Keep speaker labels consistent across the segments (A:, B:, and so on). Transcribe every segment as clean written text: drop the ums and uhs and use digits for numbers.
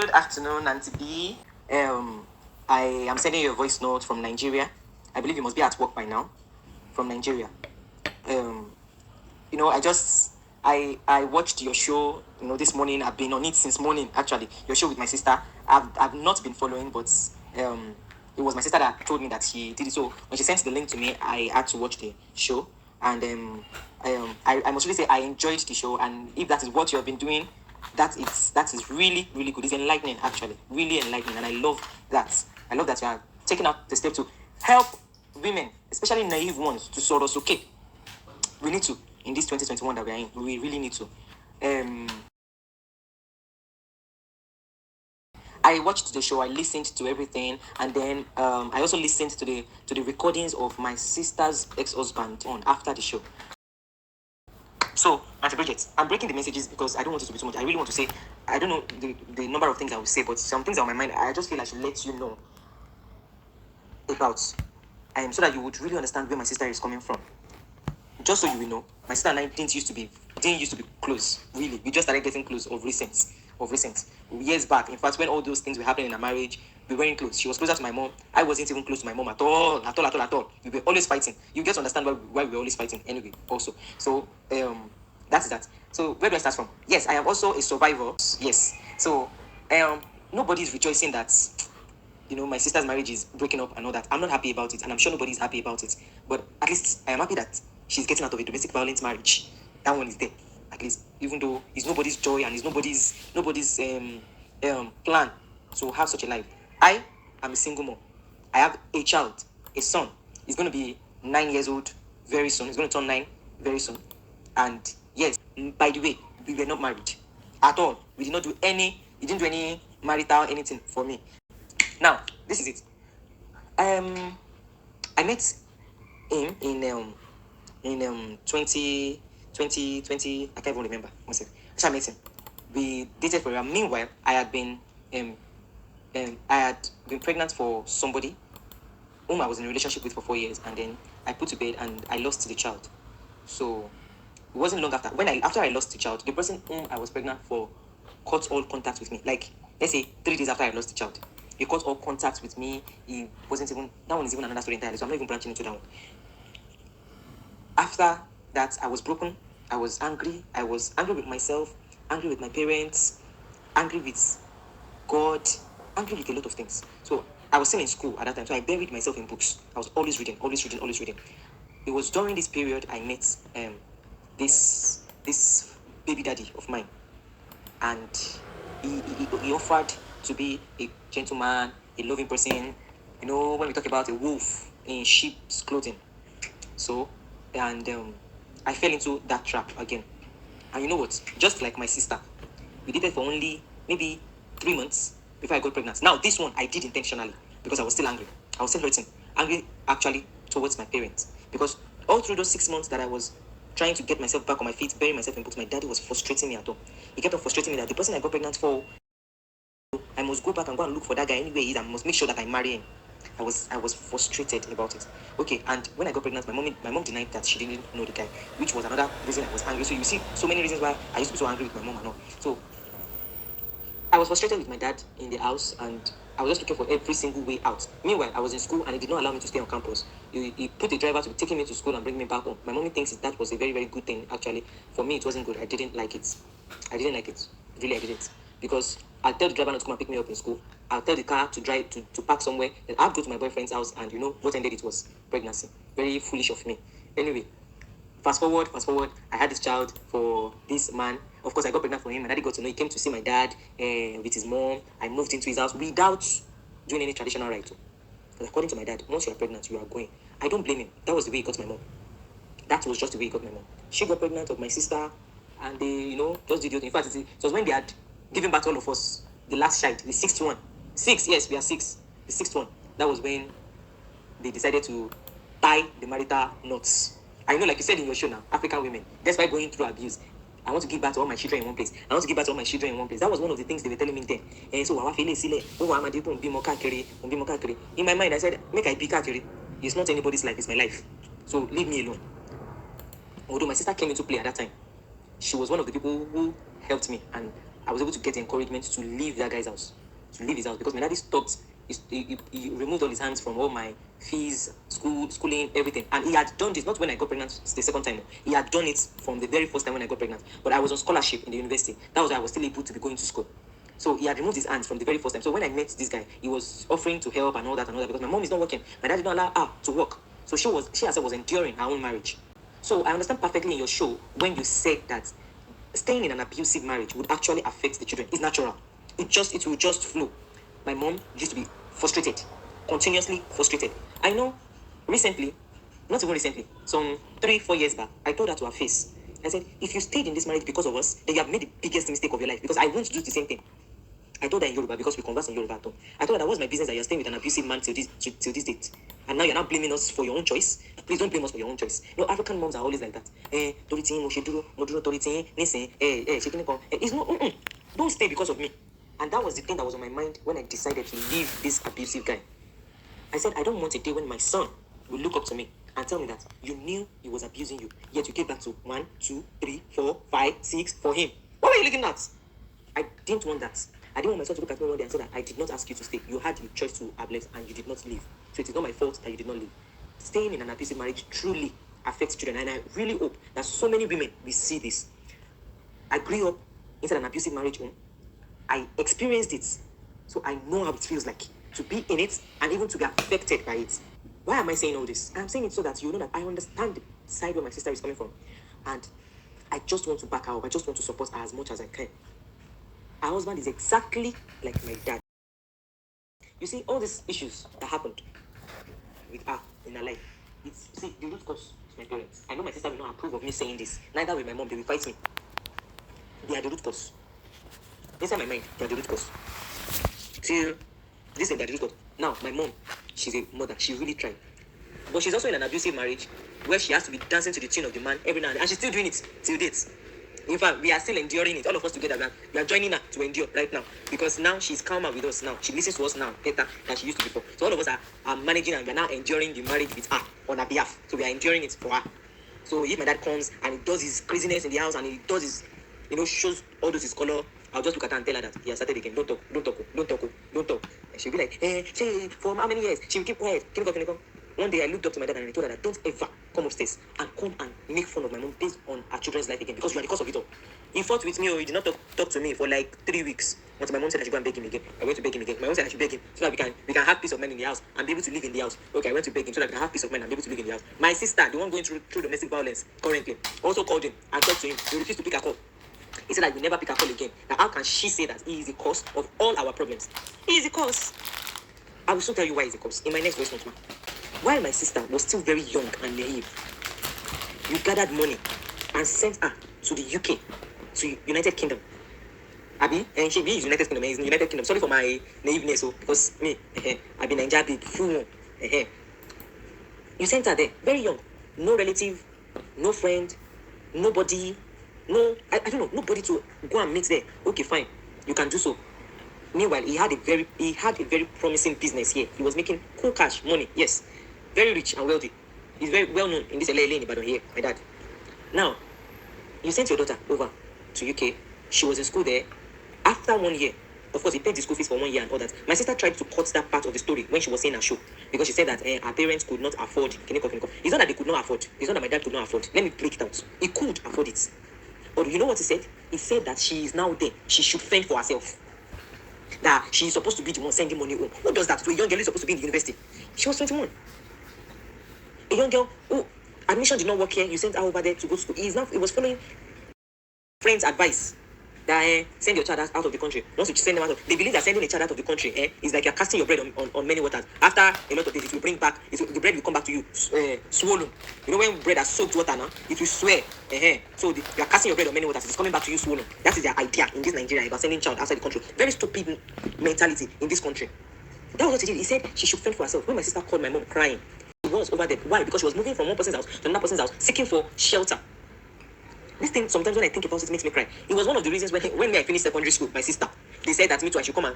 A: Good afternoon, Auntie B. I am sending you a voice note from Nigeria. I believe you must be at work by now. From Nigeria. I watched your show, this morning. I've been on it since morning, actually. Your show with my sister. I've not been following, but it was my sister that told me that she did it. So when she sent the link to me, I had to watch the show. And I must really say I enjoyed the show. And if that is what you have been doing, that is really, really good. It's enlightening, actually. Really enlightening. And I love that. I love that you are taking out the step to help women, especially naive ones, to sort us okay. We need to, in this 2021 that we are in, we really need to. I watched the show, I listened to everything, and then I also listened to the recordings of my sister's ex-husband on after the show. So, Auntie Bridget, I'm breaking the messages because I don't want it to be too much. I really want to say, I don't know the number of things I will say, but some things are on my mind. I just feel I should let you know about, so that you would really understand where my sister is coming from. Just so you will know, my sister and I didn't used to be close. Really, we just started getting close of recent years back. In fact, when all those things were happening in our marriage, we weren't close. She was closer to my mom. I wasn't even close to my mom at all. We were always fighting. You get to understand why we were always fighting anyway. Also, so that's that. So where do I start from? Yes, I am also a survivor. Yes. So nobody's rejoicing that my sister's marriage is breaking up and all that. I'm not happy about it, and I'm sure nobody's happy about it. But at least I am happy that she's getting out of a domestic violence marriage. That one is there. At least, even though it's nobody's joy and it's nobody's plan to have such a life. I am a single mom. I have a child, a son. He's going to be 9 years old very soon. He's going to turn 9 very soon. And yes, by the way, we were not married at all. We did not do any. He didn't do any marital anything for me. Now, this is it. I met him in 2020, I can't even remember. One second. I met him. We dated for a while. Meanwhile, I had been pregnant for somebody whom I was in a relationship with for 4 years, and then I put to bed and I lost the child. So it wasn't long after. After I lost the child, the person whom I was pregnant for cut all contact with me. Like, let's say 3 days after I lost the child, he cut all contact with me. That one is even another story entirely, so I'm not even branching into that one. After that, I was broken. I was angry. I was angry with myself, angry with my parents, angry with God, angry with a lot of things. So I was still in school at that time, so I buried myself in books. I was always reading. It was during this period I met this baby daddy of mine, and he offered to be a gentleman, a loving person. When we talk about a wolf in sheep's clothing. So, and I fell into that trap again. And you know what? Just like my sister, we dated for only maybe 3 months before I got pregnant. Now, this one I did intentionally because I was still angry. I was still hurting. Angry, actually, towards my parents. Because all through those 6 months that I was trying to get myself back on my feet, burying myself in books, my daddy was frustrating me at all. He kept on frustrating me that the person I got pregnant for, I must go back and go and look for that guy anywhere he is. I must make sure that I marry him. I was frustrated about it. Okay, and when I got pregnant, my mom denied that she didn't know the guy, which was another reason I was angry. So you see, so many reasons why I used to be so angry with my mom and all. So I was frustrated with my dad in the house, and I was just looking for every single way out. Meanwhile, I was in school and he did not allow me to stay on campus. He put a driver to be taking me to school and bring me back home. My mommy thinks that was a very, very good thing, actually. For me, it wasn't good. I didn't like it. Really, I didn't. Because I'll tell the driver not to come and pick me up in school. I'll tell the car to drive to park somewhere. Then I'll go to my boyfriend's house, and what ended it was pregnancy. Very foolish of me. Anyway, fast forward. I had this child for this man. Of course, I got pregnant for him. My daddy got to know. He came to see my dad with his mom. I moved into his house without doing any traditional rite. Because according to my dad, once you are pregnant, you are going. I don't blame him. That was the way he got my mom. That was just the way he got my mom. She got pregnant of my sister, and they, just did it. In fact, it was when they had given back to all of us, the last child, the sixth one. 6, yes, we are 6. The sixth one. That was when they decided to tie the marital knots. I know, like you said in your show now, African women, despite going through abuse, I want to give back to all my children in one place. That was one of the things they were telling me then. And so, in my mind, I said, make I be kakiri. It's not anybody's life, it's my life. So, leave me alone. Although my sister came into play at that time, she was one of the people who helped me, and I was able to get encouragement to leave that guy's house, to leave his house, because my daddy stopped. He removed all his hands from all my fees, schooling, everything. And he had done this not when I got pregnant the second time. He had done it from the very first time when I got pregnant. But I was on scholarship in the university. That was why I was still able to be going to school. So he had removed his hands from the very first time. So when I met this guy, he was offering to help and all that because my mom is not working. My dad did not allow her to work. So she herself was enduring her own marriage. So I understand perfectly in your show when you said that staying in an abusive marriage would actually affect the children. It's natural. It will just flow. My mom used to be frustrated, continuously frustrated. I know recently, not even recently, some 3-4 years back, I told her to her face. I said, if you stayed in this marriage because of us, then you have made the biggest mistake of your life, because I won't do the same thing. I told her in Yoruba because we converse in Yoruba at home. I told her that was my business that you're staying with an abusive man till this date. And now you're not blaming us for your own choice. Please don't blame us for your own choice. You know, African moms are always like that. It's not, don't stay because of me. And that was the thing that was on my mind when I decided to leave this abusive guy. I said, I don't want a day when my son will look up to me and tell me that you knew he was abusing you, yet you gave back to 1, 2, 3, 4, 5, 6 for him. What were you looking at? I didn't want that. I didn't want my son to look at me one day and say that I did not ask you to stay. You had the choice to have left and you did not leave. So it is not my fault that you did not leave. Staying in an abusive marriage truly affects children, and I really hope that so many women will see this. I grew up inside an abusive marriage home. I experienced it, so I know how it feels like to be in it and even to be affected by it. Why am I saying all this? I'm saying it so that you know that I understand the side where my sister is coming from, and I just want to back her up. I just want to support her as much as I can. Her husband is exactly like my dad. You see, all these issues that happened with her in her life, the root cause is my parents. I know my sister will not approve of me saying this. Neither will my mom. They will fight me. They are the root cause. Inside my mind, they are the root cause. Till this is the root cause. Now, my mom, she's a mother. She really tried. But she's also in an abusive marriage where she has to be dancing to the tune of the man every now and then. And she's still doing it till date. In fact, we are still enduring it. All of us together, we are joining her to endure right now. Because now she's calmer with us now. She listens to us now better than she used to before. So all of us are managing, and we are now enduring the marriage with her on her behalf. So we are enduring it for her. So if my dad comes and he does his craziness in the house and he does his, shows all those his color, I'll just look at her and tell her that he has started again. Don't talk. And she'll be like, for how many years? She'll keep quiet. One day I looked up to my dad and I told her that don't ever come upstairs and come and make fun of my mom based on our children's life again, because you are the cause of it all. He fought with me, or he did not talk to me for like 3 weeks. Until my mom said I should go and beg him again. I went to beg him again. My mom said I should beg him so that we can have peace of mind in the house and be able to live in the house. Okay, I went to beg him so that we can have peace of mind and be able to live in the house. My sister, the one going through domestic violence currently, also called him and talked to him. He refused to pick a call. He said I will never pick a call again. Now how can she say that he is the cause of all our problems? He is the cause. I will soon tell you why he is the cause in my next voice note. While my sister was still very young and naive, you gathered money and sent her to the UK, to United Kingdom. Abi, and she is United Kingdom, is United Kingdom. Sorry for my naiveness, because me, I've been Nigeria big fool. You sent her there, very young, no relative, no friend, nobody, I don't know, nobody to go and meet there. Okay, fine, you can do so. Meanwhile, he had a very promising business here. He was making cool cash, money, yes. Very rich and wealthy. He's very well known in this LA in Ibadan here, my dad. Now, you sent your daughter over to UK. She was in school there. After 1 year, of course, he paid the school fees for 1 year and all that. My sister tried to cut that part of the story when she was saying her show, because she said that her parents could not afford. It's not that they could not afford. It's not that my dad could not afford. Let me break it out. He could afford it. But you know what he said? He said that she is now there. She should fend for herself. That she is supposed to be the one sending money home. Who does that to a young girl who is supposed to be in the university? She was 21. A young girl who admission did not work here, you sent her over there to go to school. He was following friends' advice that send your child out of the country. Once you send them out, they believe that sending a child out of the country is like you're casting your bread on many waters. After a lot of days, it will bring back, the bread will come back to you swollen. You know when bread has soaked water now, it will swear. So you are casting your bread on many waters. It's coming back to you swollen. That is their idea in this Nigeria about sending child outside the country. Very stupid mentality in this country. That was what he did. He said she should fend for herself. When my sister called my mom crying, she was over there. Why? Because she was moving from one person's house to another person's house, seeking for shelter. This thing, sometimes when I think about it, makes me cry. It was one of the reasons when I finished secondary school, my sister, they said that me too, I should come and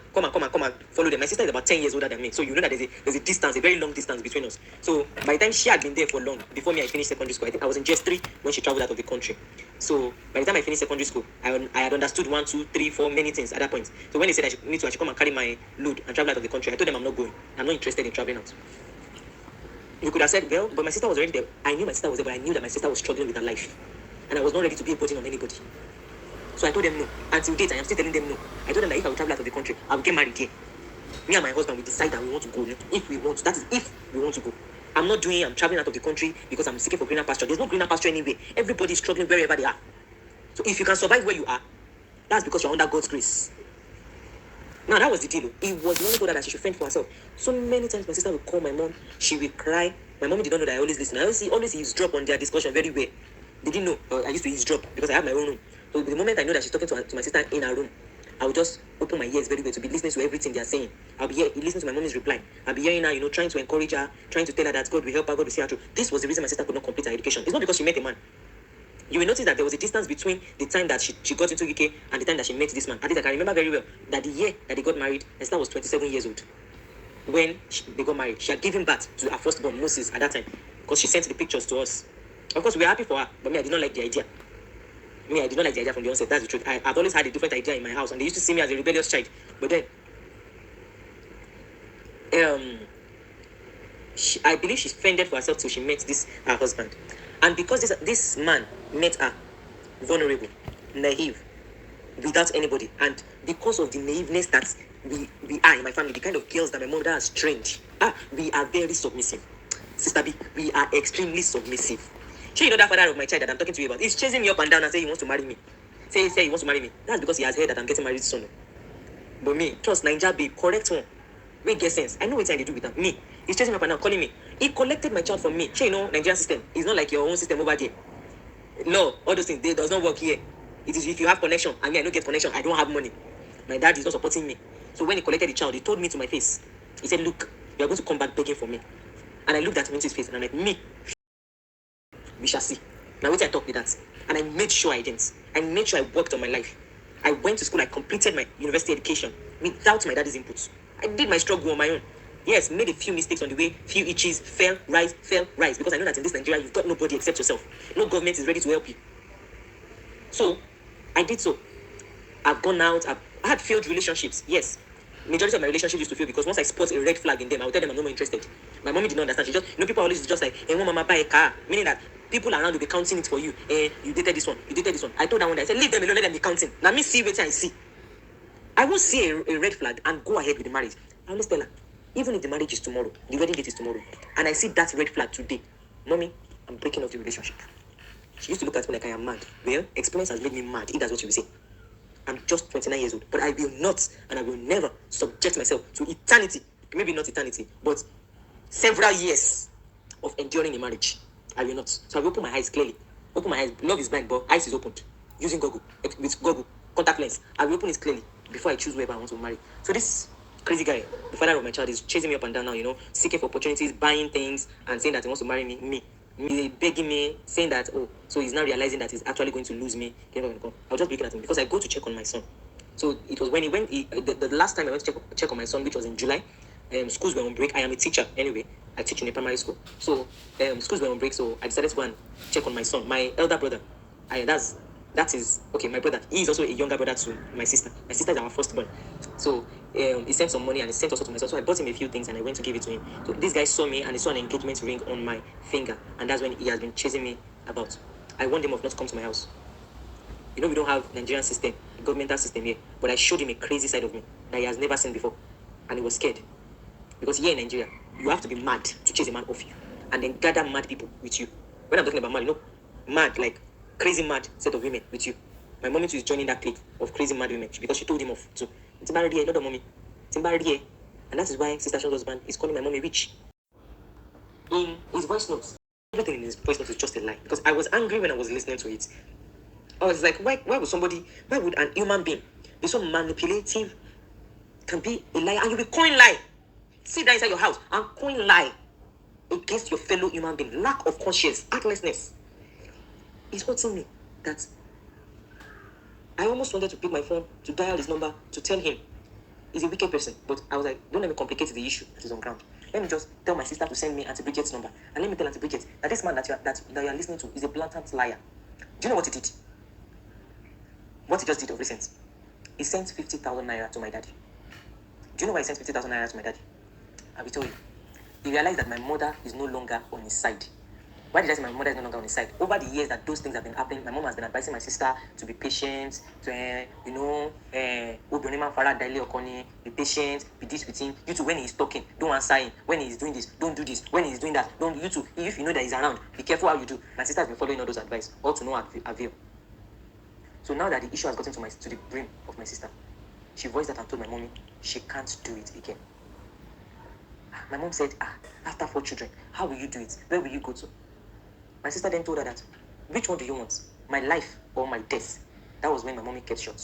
A: follow them. My sister is about 10 years older than me, so you know that there's a distance, a very long distance between us. So by the time she had been there for long, before me I finished secondary school, I think I was in just 3 when she traveled out of the country. So by the time I finished secondary school, I had understood 1, 2, 3, 4 many things at that point. So when they said I should come and carry my load and travel out of the country, I told them I'm not going. I'm not interested in traveling out. You could have said, well, but my sister was already there. I knew my sister was there, but I knew that my sister was struggling with her life, and I was not ready to be a burden on anybody. So I told them no. Until date, I am still telling them no. I told them that if I would travel out of the country, I would get married here. Me and my husband, we decide that we want to go. If we want to, that is if we want to go. I'm traveling out of the country because I'm seeking for greener pasture. There's no greener pasture anywhere. Everybody is struggling wherever they are. So if you can survive where you are, that's because you're under God's grace. Now that was the deal. It was the only God that she should fend for herself. So many times my sister would call my mom, she would cry. My mom did not know that I always listen. I always eavesdrop on their discussion very well. They didn't know I used to eavesdrop because I have my own room. So the moment I know that she's talking to my sister in her room, I will just open my ears very well to be listening to everything they are saying. I'll be here listening to my mommy's reply. I'll be hearing her, trying to encourage her, trying to tell her that God will help her, God will see her through. This was the reason my sister could not complete her education. It's not because she met a man. You will notice that there was a distance between the time that she got into UK and the time that she met this man. At least I can remember very well that the year that they got married, my sister was 27 years old. When they got married, she had given birth to her firstborn, Moses, at that time, because she sent the pictures to us. Of course, we were happy for her, but me, I did not like the idea. I did not like the idea from the onset. That's the truth. I've always had a different idea in my house, and they used to see me as a rebellious child. But then, I believe she fended for herself till she met her husband. And because this man met her vulnerable, naive, without anybody, and because of the naiveness that we are in my family, the kind of girls that my mother has trained, we are very submissive. Sister B, we are extremely submissive. Sure, that father of my child that I'm talking to you about, he's chasing me up and down and saying he wants to marry me. Say he wants to marry me. That's because he has heard that I'm getting married soon. But me, trust Ninja babe, correct one. Make get sense. I know what I do with him. Me, he's chasing me up and down, calling me. He collected my child from me. Sure, Nigerian system. It's not like your own system over there. No, all those things, they does not work here. It is if you have connection, and me, I don't get connection, I don't have money. My dad is not supporting me. So when he collected the child, he told me to my face. He said, look, you are going to come back begging for me. And I looked at him into his face and I'm like, me, we shall see. Now wait till I talk with that. And I made sure I didn't. I made sure I worked on my life. I went to school, I completed my university education without my daddy's input. I did my struggle on my own. Yes, made a few mistakes on the way, few itches, fell, rise. Because I know that in this Nigeria, you've got nobody except yourself. No government is ready to help you. So, I did so. I've gone out, I had failed relationships, yes. Majority of my relationships used to fail because once I spot a red flag in them, I would tell them I'm no more interested. My mommy did not understand. She just, people always just like, hey, mama, buy a car. Meaning that people around will be counting it for you. You dated this one, you dated this one. I told that one, I said, leave them alone, let them be counting. Now me see what I see. I won't see a red flag and go ahead with the marriage. I always tell her, even if the marriage is tomorrow, the wedding date is tomorrow, and I see that red flag today, mommy, I'm breaking off the relationship. She used to look at me like I am mad. Well, experience has made me mad, if that's what you will say. I'm just 29 years old, but I will not and I will never subject myself to eternity. Maybe not eternity, but several years of enduring a marriage. I will not. So I will open my eyes clearly. Open my eyes. Love is blind, but eyes is opened. Using Google, with Google, contact lens. I will open it clearly before I choose whoever I want to marry. So this crazy guy, the father of my child, is chasing me up and down now, seeking for opportunities, buying things, and saying that he wants to marry me. He's begging me, saying that, so he's now realizing that he's actually going to lose me. I'll just be looking at him because I go to check on my son. So it was when he went, the last time I went to check on my son, which was in July, schools were on break. I am a teacher anyway. I teach in a primary school. So schools were on break, so I decided to go and check on my son. My elder brother, that is, okay, my brother, he is also a younger brother to my sister. My sister is our firstborn. So he sent some money and he sent also to my son. So I bought him a few things and I went to give it to him. So this guy saw me and he saw an engagement ring on my finger. And that's when he has been chasing me about. I warned him of not to come to my house. We don't have Nigerian system, governmental system here. But I showed him a crazy side of me that he has never seen before. And he was scared. Because here in Nigeria, you have to be mad to chase a man off you. And then gather mad people with you. When I'm talking about mad, mad, like crazy mad set of women with you. My mommy too is joining that clique of crazy mad women because she told him off too. It's married here, not the mommy. It's married here. And that is why Sister Sean's husband is calling my mommy witch. In his voice notes, everything in his voice notes is just a lie. Because I was angry when I was listening to it. I was like, why would an human being be so manipulative, can be a liar, and you be coin lie? Sit down inside your house and coin lie against your fellow human being. Lack of conscience, heartlessness. It's hurting me that I almost wanted to pick my phone to dial his number to tell him he's a wicked person. But I was like, don't let me complicate the issue that is on ground. Let me just tell my sister to send me Auntie Bridget's number. And let me tell Auntie Bridget that this man that you are listening to is a blatant liar. Do you know what he did? What he just did of recent? He sent 50,000 naira to my daddy. Do you know why he sent 50,000 naira to my daddy? I will tell you. He realized that my mother is no longer on his side. Why did I say my mother is no longer on his side? Over the years that those things have been happening, my mom has been advising my sister to be patient, to, be patient, be this with him. You too, when he's talking, don't answer him. When he's doing this, don't do this. When he's doing that, don't. You too, if you know that he's around, be careful how you do. My sister has been following all those advice, all to no avail. So now that the issue has gotten to the brain of my sister, she voiced that and told my mommy she can't do it again. My mom said, after 4 children, how will you do it? Where will you go to? My sister then told her that, which one do you want? My life or my death? That was when my mommy kept short.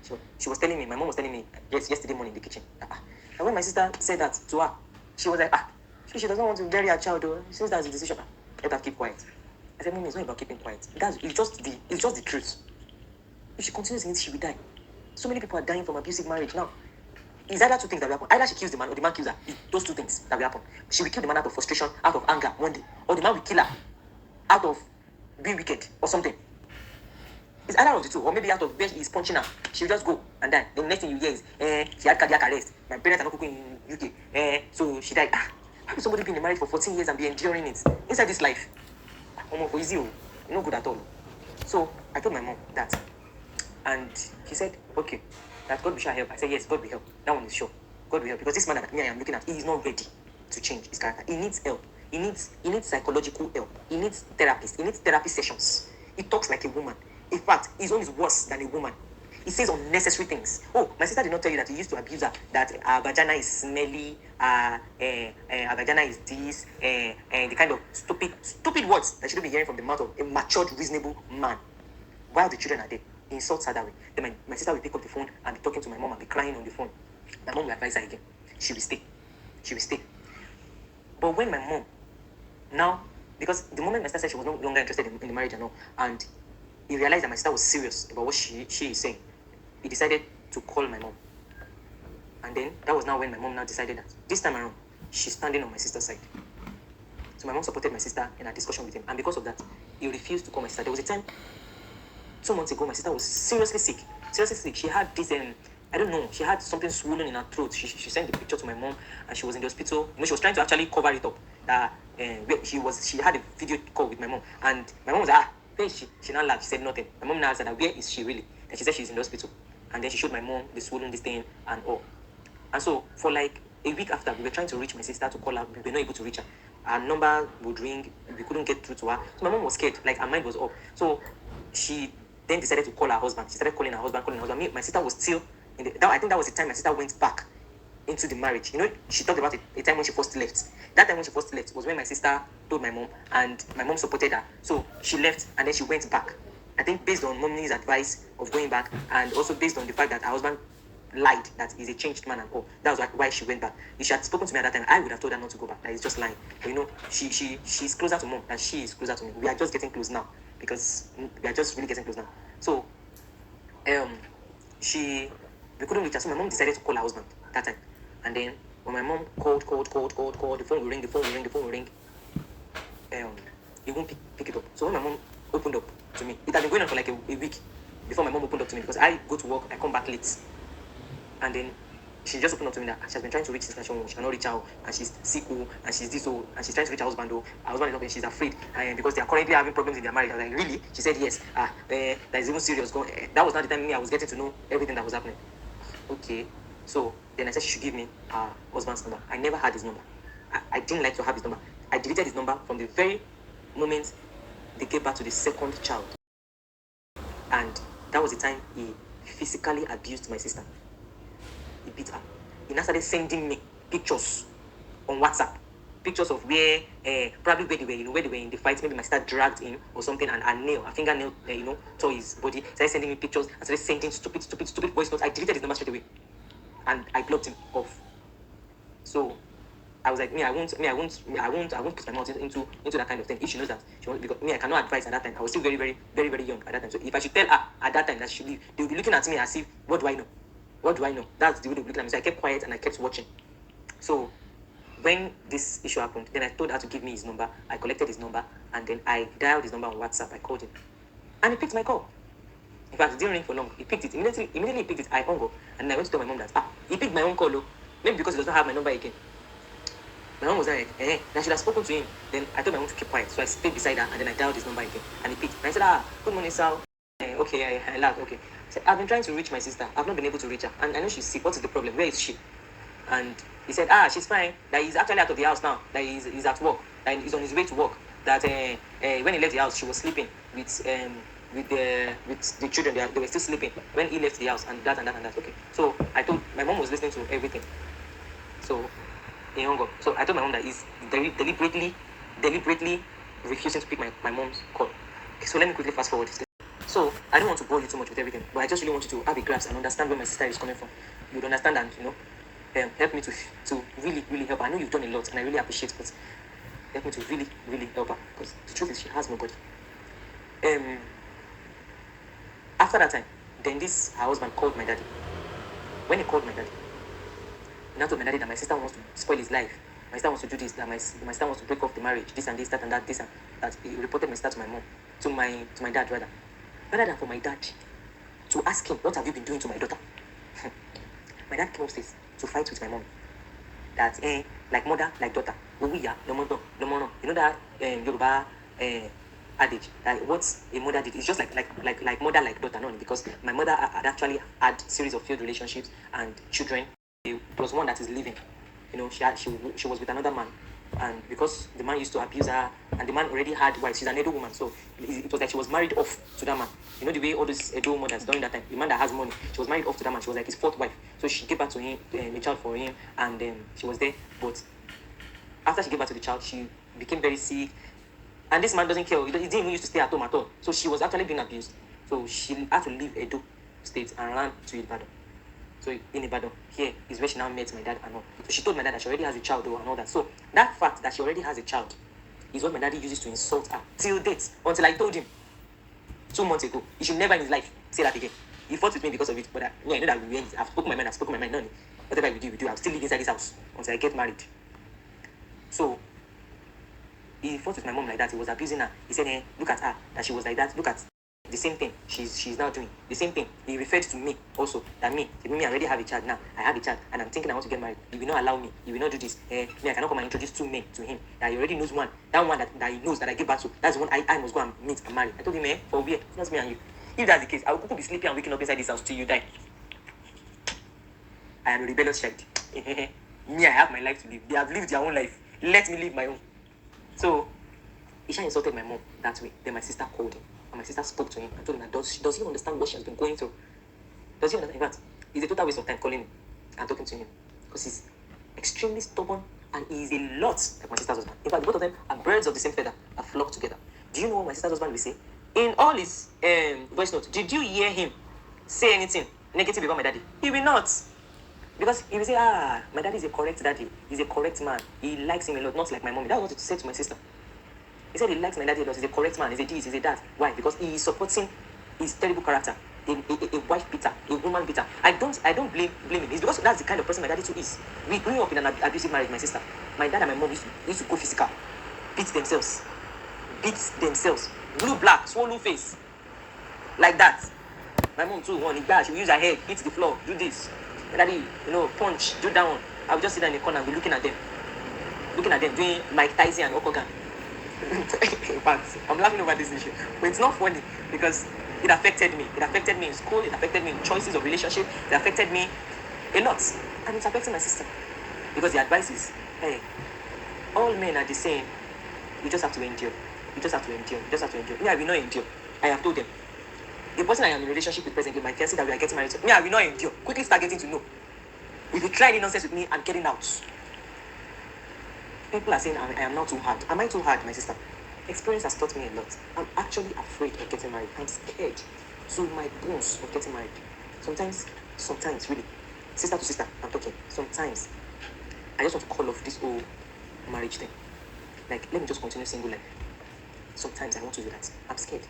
A: So she was telling me, my mom was telling me, yesterday morning in the kitchen. And when my sister said that to her, she was like, she doesn't want to bury her child though. Since that's the decision, let her keep quiet. I said, Mommy, it's not about keeping quiet. It's just the truth. If she continues in it, she will die. So many people are dying from abusive marriage now. It's either 2 things that will happen. Either she kills the man or the man kills her. It's those 2 things that will happen. She will kill the man out of frustration, out of anger one day. Or the man will kill her out of being wicked or something. It's either of the 2. Or maybe out of where he's punching her. She will just go and die. The next thing you hear is, she had cardiac arrest. My parents are not cooking in UK. So she died. How could somebody be in a marriage for 14 years and be enduring it? Inside this life. For easy, no good at all. So I told my mom that. And he said, okay, that God will shall help. I said, yes, God will help. That one is sure. God will help. Because this man that I am looking at, he is not ready to change his character. He needs help. He needs psychological help. He needs therapists. He needs therapy sessions. He talks like a woman. In fact, his own is worse than a woman. He says unnecessary things. Oh, my sister did not tell you that he used to abuse her, that her vagina is smelly, her vagina is this, the kind of stupid words that she should be hearing from the mouth of a matured, reasonable man. While the children are there, he insults her that way. Then my sister will pick up the phone and be talking to my mom and be crying on the phone. My mom will advise her again. She will stay. But when my mom, now, because the moment my sister said she was no longer interested in the marriage and all, and he realized that my sister was serious about what she is saying, he decided to call my mom. And then that was now when my mom now decided that this time around, she's standing on my sister's side. So my mom supported my sister in a discussion with him. And because of that, he refused to call my sister. There was a time 2 months ago, my sister was seriously sick. She had this, I don't know, she had something swollen in her throat. She sent the picture to my mom, and she was in the hospital. She was trying to actually cover it up. She had a video call with my mom, and my mom was like, then she now laughed. She said nothing. My mom now said, where is she really? And she said she's in the hospital. And then she showed my mom the swollen this thing and all. And so for like a week after, we were trying to reach my sister to call her. We were not able to reach her. Her number would ring. We couldn't get through to her. So my mom was scared. Like her mind was up. So she then decided to call her husband. She started calling her husband. My sister was still I think that was the time my sister went back into the marriage. She talked about it a time when she first left. That time when she first left was when my sister told my mom, and my mom supported her. So she left and then she went back. I think based on mommy's advice of going back, and also based on the fact that her husband lied that he's a changed man and all. That was why she went back. If she had spoken to me at that time, I would have told her not to go back. That is just lying. But she's closer to mom than she is closer to me. We are just getting close now because we are just really getting close now. So we couldn't reach her. So my mom decided to call her husband that time. And then when my mom called, the phone will ring. He won't pick it up. So when my mom opened up to me, it had been going on for like a week before my mom opened up to me, because I go to work, I come back late. And then she just opened up to me that she has been trying to reach this nation, she cannot reach out, and she's sick, and she's this, and she's trying to reach her husband, her husband is not, and she's afraid, and because they are currently having problems in their marriage. I was like, really? She said yes. That is even serious. That was not the time I was getting to know everything that was happening. Okay, so then I said she should give me her husband's number. I never had his number. I didn't like to have his number. I deleted his number from the very moment they gave birth to the second child. And that was the time he physically abused my sister. He beat her. He now started sending me pictures on WhatsApp. Pictures of where, probably where they were in the fight. Maybe my sister dragged him or something, and a fingernail, tore his body. Started sending me pictures and started sending stupid voice notes. I deleted his number straight away. And I blocked him off. So I was like, I won't put my mouth into that kind of thing. If she knows that she won't, because me, I cannot advise at that time. I was still very, very, very, very young at that time. So if I should tell her at that time that she should leave, they will be looking at me as if, what do I know? What do I know? That's the way they were looking at me. So I kept quiet and I kept watching. So when this issue happened, then I told her to give me his number. I collected his number and then I dialed his number on WhatsApp. I called him and he picked my call. In fact, it didn't ring for long. He picked it. Immediately he picked it. I hung up and I went to tell my mom that he picked my own call. Oh. Maybe because he does not have my number again. My mom was like, I should have spoken to him. Then I told my mom to keep quiet. So I stayed beside her and then I dialed his number again. And he picked. And I said, good morning, Sal. Okay, I laughed. Okay. I said, I've been trying to reach my sister. I've not been able to reach her. And I know she's sick. What is the problem? Where is she? And he said, she's fine. That he's actually out of the house now. That he's at work. That he's on his way to work. That when he left the house, she was sleeping with the children. They were still sleeping when he left the house, and that. Okay. So I told my mom was listening to everything. So he hung up. So I told my mom that he's deliberately refusing to pick my mom's call. Okay, so let me quickly fast forward. So I don't want to bore you too much with everything, but I just really want you to have a grasp and understand where my sister is coming from. You'd understand and help me to really, really help her. I know you've done a lot and I really appreciate it, but help me to really, really help her, because the truth is she has nobody. After that time, then her husband called my daddy. When he called my daddy, he now told my daddy that my sister wants to spoil his life. My sister wants to do this, that my sister wants to break off the marriage, this and this, that and that, this and that. He reported my sister to my mom, to my dad rather. Rather than for my dad to ask him, what have you been doing to my daughter? My dad came upstairs to fight with my mom. That like mother, like daughter. No more. You know that Yoruba adage that what a mother did is just like mother, like daughter. No, because my mother had actually had series of failed relationships and children. Plus one that is living. She was with another man, and because the man used to abuse her, and the man already had wife. She's an Edo woman, so it was like she was married off to that man. You know the way all those Edo mothers during that time, the man that has money, she was married off to that man. She was like his fourth wife, so she gave birth to him, a child for him, and she was there. But after she gave birth to the child, she became very sick, and this man doesn't care. He didn't even used to stay at home at all. So she was actually being abused. So she had to leave Edo state and ran to Ibadan. So in Ibadan, here is where she now met my dad and all. So she told my dad that she already has a child though and all that. So that fact that she already has a child is what my daddy uses to insult her till date. Until I told him 2 months ago, he should never in his life say that again. He fought with me because of it, but I know that I've spoken my mind. No, whatever we do, I'll still live inside this house until I get married. So he fought with my mom like that. He was abusing her. He said, look at her, that she was like that. Look at the same thing she's now doing. The same thing. He referred to me also. That me, I already have a child now. I have a child and I'm thinking I want to get married. He will not allow me. He will not do this. Me, I cannot come and introduce 2 men to him. That he already knows one. That one that he knows that I give birth to. That's the one I must go and meet and marry. I told him, for weird. It's not me and you. If that's the case, I will be sleeping and waking up inside this house till you die. I am a rebellious child. Me, I have my life to live. They have lived their own life. Let me live my own. So Isha insulted my mom that way. Then my sister called him. And my sister spoke to him and told him that does he understand what she has been going through? Does he understand? In fact, it's a total waste of time calling him and talking to him. Because he's extremely stubborn and he's a lot like my sister's husband. In fact, both of them are birds of the same feather, are flocked together. Do you know what my sister's husband will say? In all his voice notes, did you hear him say anything negative about my daddy? He will not. Because he will say, my daddy is a correct daddy. He's a correct man. He likes him a lot, not like my mommy. That's what he said to my sister. He said he likes my daddy a lot. He's a correct man. He's a this, he's a that. Why? Because he is supporting his terrible character. A wife beater, a woman beater. I don't blame him. It's because that's the kind of person my daddy too is. We grew up in an abusive marriage, my sister. My dad and my mom used to go physical. Beat themselves. Blue, black, swallow face. Like that. My mom too, one, she will use her head, hit the floor, do this. My daddy, punch, do that one. I would just sit down in the corner and be looking at them, doing Mike Tyson and Okogan. In fact, I'm laughing over this issue, but it's not funny because it affected me. It affected me in school. It affected me in choices of relationship. It affected me a lot, and it's affecting my sister because the advice is, hey, all men are the same. You just have to endure. Me, I will not endure. I have told them. The person I am in a relationship with presently, my fiancé that we are getting married to, me, I will not endure. Quickly start getting to know. If you try any nonsense with me, I'm getting out. People are saying I am not too hard. Am I too hard, my sister? Experience has taught me a lot. I'm actually afraid of getting married. I'm scared to my bones of getting married. Sometimes, really, sister to sister, I'm talking. Sometimes, I just want to call off this whole marriage thing. Like, let me just continue single life. Sometimes I want to do that. I'm scared.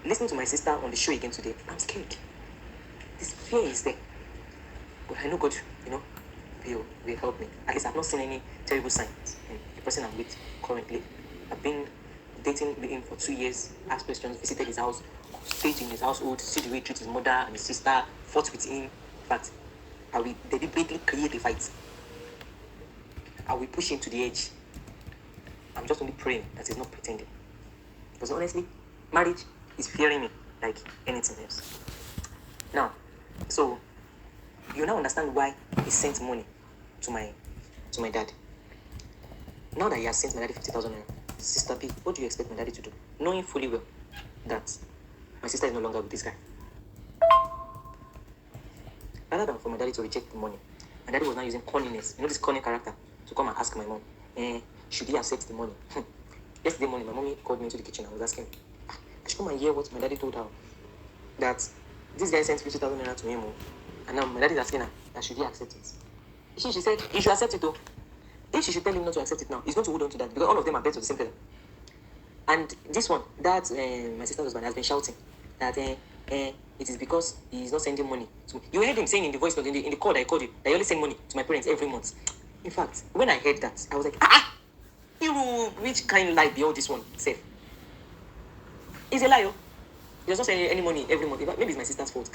A: Listening to my sister on the show again today, I'm scared. This fear is there. But I know God, will help me. At least I've not seen any terrible signs in the person I'm with currently. I've been dating with him for 2 years, asked questions, visited his house, stayed in his household, see the way he treats his mother and his sister, fought with him. But I will deliberately create a fight. I will push him to the edge. I'm just only praying that he's not pretending. Because honestly, marriage is fearing me like anything else. Now, so you now understand why he sent money to my dad. Now that he has sent my daddy 50,000 naira, Sister B, what do you expect my daddy to do? Knowing fully well that my sister is no longer with this guy. Rather than for my daddy to reject the money, my daddy was now using cunningness, this cunning character, to come and ask my mom, should he accept the money? Yesterday morning, my mommy called me into the kitchen and was asking, I should come and hear what my daddy told her. That this guy sent 50,000 naira to him, and now my daddy is asking her, that should he accept it? She said, he should accept it though. If she should tell him not to accept it now, he's going to hold on to that, because all of them are bets of the same person. And this one, that my sister's husband has been shouting that it is because he is not sending money to me. You heard him saying in the voice note, in the call that I called you, that he only send money to my parents every month. In fact, when I heard that, I was like, which kind of lie be all this one safe? It's a lie, oh. He does not send any money every month. Maybe it's my sister's fault.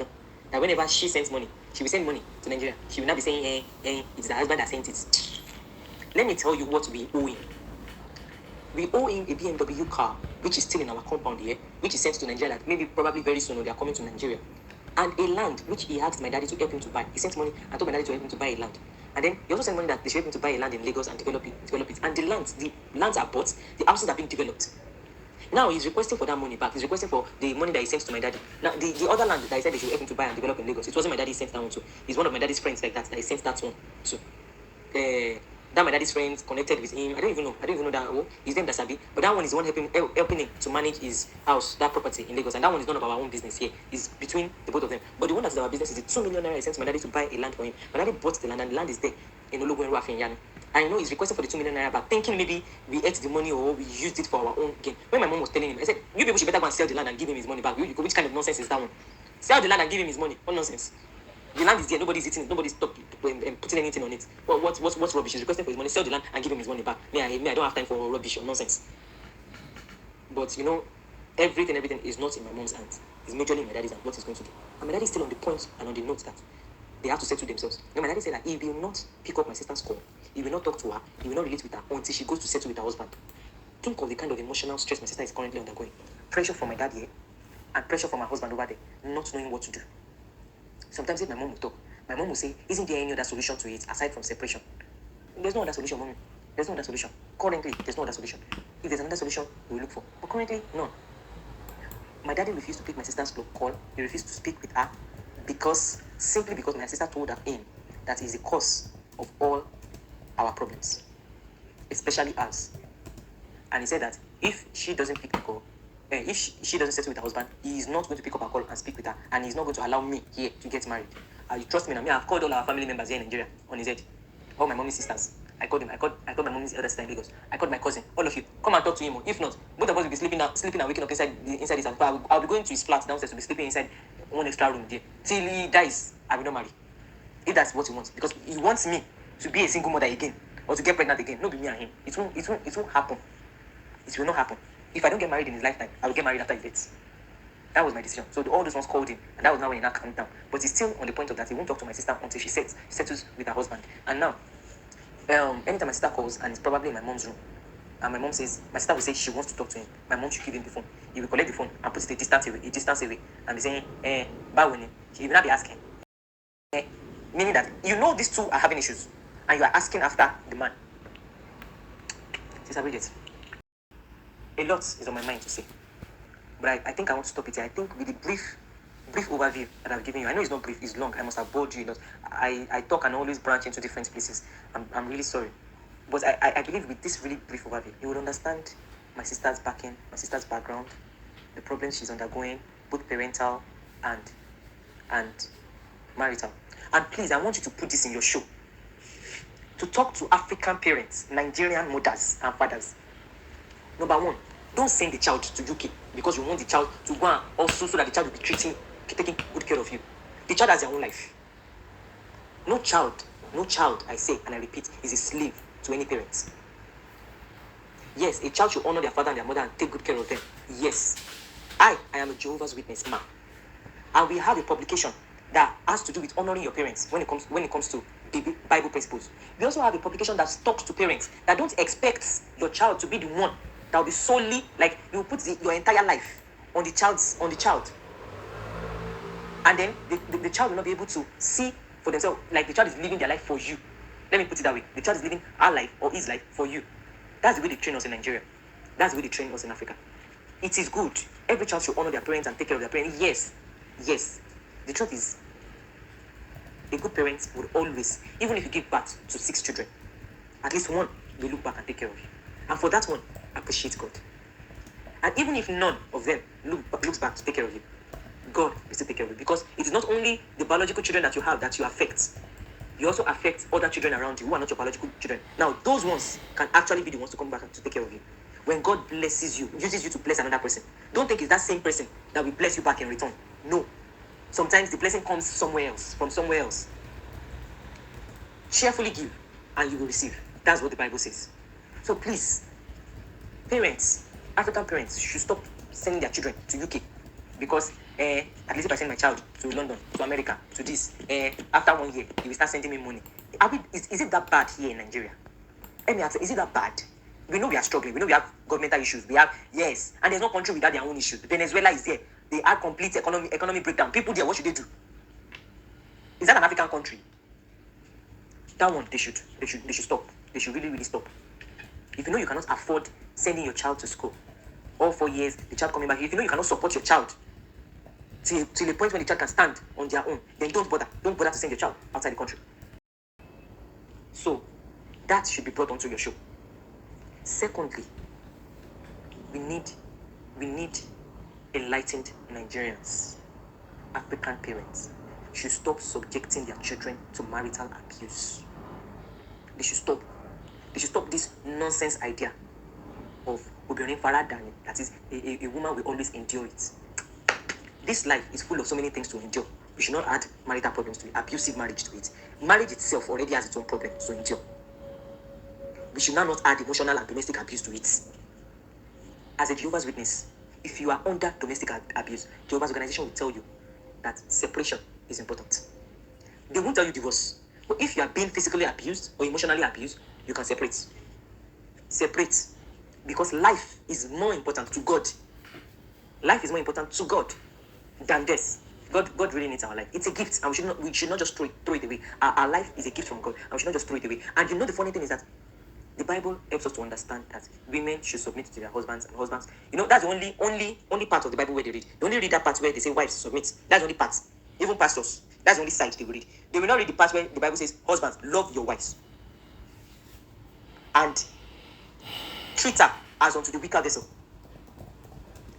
A: That whenever she sends money, she will send money to Nigeria. She will not be saying, it's the husband that sent it. Let me tell you what we owe him. We owe him a BMW car, which is still in our compound here, which is sent to Nigeria, like maybe probably very soon, or they are coming to Nigeria. And a land, which he asked my daddy to help him to buy. He sent money and told my daddy to help him to buy a land. And then he also sent money that they should help him to buy a land in Lagos and develop it. And the lands are bought, the houses are being developed. Now he's requesting for that money back. He's requesting for the money that he sent to my daddy. Now the other land that he said they should help him to buy and develop in Lagos, it wasn't my daddy sent that one to. He's one of my daddy's friends like that he sent that one to. That my daddy's friends connected with him. I don't even know that. His name Dasabi. But that one is the one helping him to manage his house, that property in Lagos. And that one is none of our own business here. It's between the both of them. But the one that's our business is the 2 million naira he sent my daddy to buy a land for him. My daddy bought the land and the land is there in Ologun Rafinyani. I know he's requesting for the 2 million naira, but thinking maybe we ate the money or we used it for our own gain. When my mom was telling him, I said, you people should better go and sell the land and give him his money back. Which kind of nonsense is that one? Sell the land and give him his money. What nonsense? The land is there, nobody's eating it, nobody's putting anything on it. What's rubbish? He's requesting for his money, sell the land and give him his money back. I don't have time for rubbish or nonsense. But everything is not in my mom's hands. It's majorly in my daddy's hands, what he's going to do. And my daddy is still on the point and on the note that they have to settle themselves. My daddy said that he will not pick up my sister's call, he will not talk to her, he will not relate with her until she goes to settle with her husband. Think of the kind of emotional stress my sister is currently undergoing. Pressure from my dad here, and pressure from my husband over there, not knowing what to do. Sometimes if my mom will talk, my mom will say, isn't there any other solution to it aside from separation? There's no other solution, mommy. There's no other solution. Currently, there's no other solution. If there's another solution, we will look for. But currently, none. My daddy refused to pick my sister's call. He refused to speak with her simply because my sister told him that is the cause of all our problems, especially us. And he said that if she doesn't pick the call, if she doesn't settle with her husband, he is not going to pick up her call and speak with her, and he's not going to allow me here to get married. You trust me now? I've called all our family members here in Nigeria on his head. All my mommy's sisters. I called him. I called my mommy's elder sister in Lagos. I called my cousin. All of you, come and talk to him. If not, both of us will be sleeping and waking up inside his house. I'll be going to his flat downstairs to be sleeping inside one extra room there till he dies. I will not marry. If that's what he wants, because he wants me to be a single mother again or to get pregnant again. Not be me and him. It won't happen. It will not happen. If I don't get married in his lifetime, I will get married after he death. That was my decision. So all those ones called him, and that was now when he now calmed down. But he's still on the point of that he won't talk to my sister until she settles with her husband. And now, anytime my sister calls and it's probably in my mom's room, and my sister will say she wants to talk to him, my mom should give him the phone. He will collect the phone and put it a distance away, and be saying, Bawini. He will not be asking. Meaning that these two are having issues, and you are asking after the man. Sister Bridget, a lot is on my mind to say. But I think I want to stop it here. I think with the brief overview that I've given you, I know it's not brief, it's long. I must have bored you a lot. I talk and always branch into different places. I'm really sorry. But I believe with this really brief overview, you would understand my sister's background, the problems she's undergoing, both parental and marital. And please, I want you to put this in your show. to talk to African parents, Nigerian mothers and fathers. Number one, don't send the child to UK because you want the child to go and also so that the child will be taking good care of you. The child has their own life. No child, I say and I repeat, is a slave to any parents. Yes, a child should honor their father and their mother and take good care of them. Yes. I am a Jehovah's Witness man. And we have a publication that has to do with honoring your parents when it comes to the Bible principles. We also have a publication that talks to parents that don't expect your child to be the one that will be solely, like, you put your entire life on the child. And then the child will not be able to see for themselves, like the child is living their life for you. Let me put it that way. The child is living our life or his life for you. That's the way they train us in Nigeria. That's the way they train us in Africa. It is good. Every child should honor their parents and take care of their parents. Yes. The truth is, a good parent would always, even if you give birth to 6 children, at least one will look back and take care of you. And for that one, appreciate God. And even if none of them looks back to take care of you, God will still take care of you. Because it is not only the biological children that you have that you affect. You also affect other children around you who are not your biological children. Now, those ones can actually be the ones to come back and to take care of you. When God blesses you, uses you to bless another person, don't think it's that same person that will bless you back in return. No. Sometimes the blessing comes from somewhere else. Cheerfully give and you will receive. That's what the Bible says. So please, parents, African parents should stop sending their children to UK because at least if I send my child to London, to America, to this, after 1 year, he will start sending me money. Is it that bad here in Nigeria? Let me ask, is it that bad? We know we are struggling. We know we have governmental issues. Yes, and there's no country without their own issues. Venezuela is there. They are complete economic breakdown. People there, what should they do? Is that an African country? That one, they should stop. They should really stop. If you know you cannot afford sending your child to school, all 4 years, the child coming back. If you know you cannot support your child till the point when the child can stand on their own, then don't bother to send your child outside the country. So that should be brought onto your show. Secondly, we need enlightened Nigerians, African parents should stop subjecting their children to marital abuse. They should stop this nonsense idea of obìnrin faradani, that is a woman will always endure it. This life is full of so many things to endure. We should not add marital problems to it, abusive marriage to it. Marriage itself already has its own problems to endure. We should now not add emotional and domestic abuse to it. As a Jehovah's Witness, if you are under domestic abuse, Jehovah's organization will tell you that separation is important. They won't tell you divorce. But if you are being physically abused or emotionally abused, you can separate. Separate. Because life is more important to God. Life is more important to God than death. God really needs our life. It's a gift, and we should not just throw it away. Our life is a gift from God, and we should not just throw it away. And you know the funny thing is that the Bible helps us to understand that women should submit to their husbands, and husbands, that's the only part of the Bible where they read. They only read that part where they say wives submit. That's the only part. Even pastors, that's the only side they will read. They will not read the part where the Bible says husbands, love your wives and treat her as unto the weaker vessel.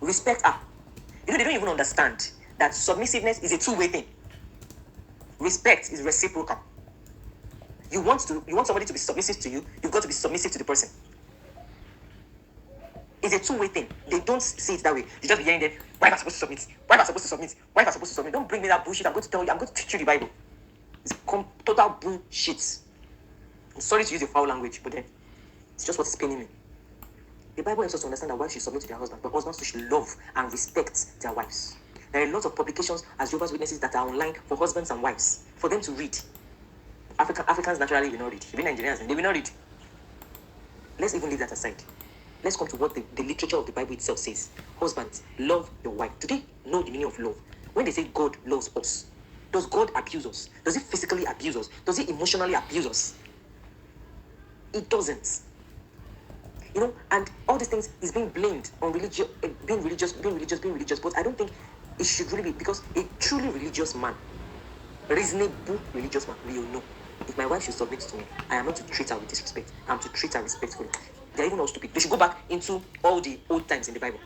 A: Respect her. They don't even understand that submissiveness is a two-way thing. Respect is reciprocal. You want somebody to be submissive to you, you've got to be submissive to the person. It's a two-way thing. They don't see it that way. You just be hearing them, wife are supposed to submit, wife are supposed to submit, wife are supposed to submit. Don't bring me that bullshit. I'm going to teach you the Bible. It's total bullshit. I'm sorry to use a foul language, but then it's just what's paining me. The Bible helps us to understand that wives should submit to their husbands, but husbands should love and respect their wives. There are a lot of publications as Jehovah's Witnesses that are online for husbands and wives, for them to read. Africans naturally will not read. Even Nigerians, they will not read. Let's even leave that aside. Let's come to what the literature of the Bible itself says. Husbands, love your wife. Do they know the meaning of love? When they say God loves us, does God abuse us? Does he physically abuse us? Does he emotionally abuse us? It doesn't. And all these things is being blamed on being religious. But I don't think it should really be, because a truly religious man, reasonable religious man, will know. If my wife should submit to me, I am not to treat her with disrespect. I am to treat her respectfully. They are even all stupid. They should go back into all the old times in the Bible.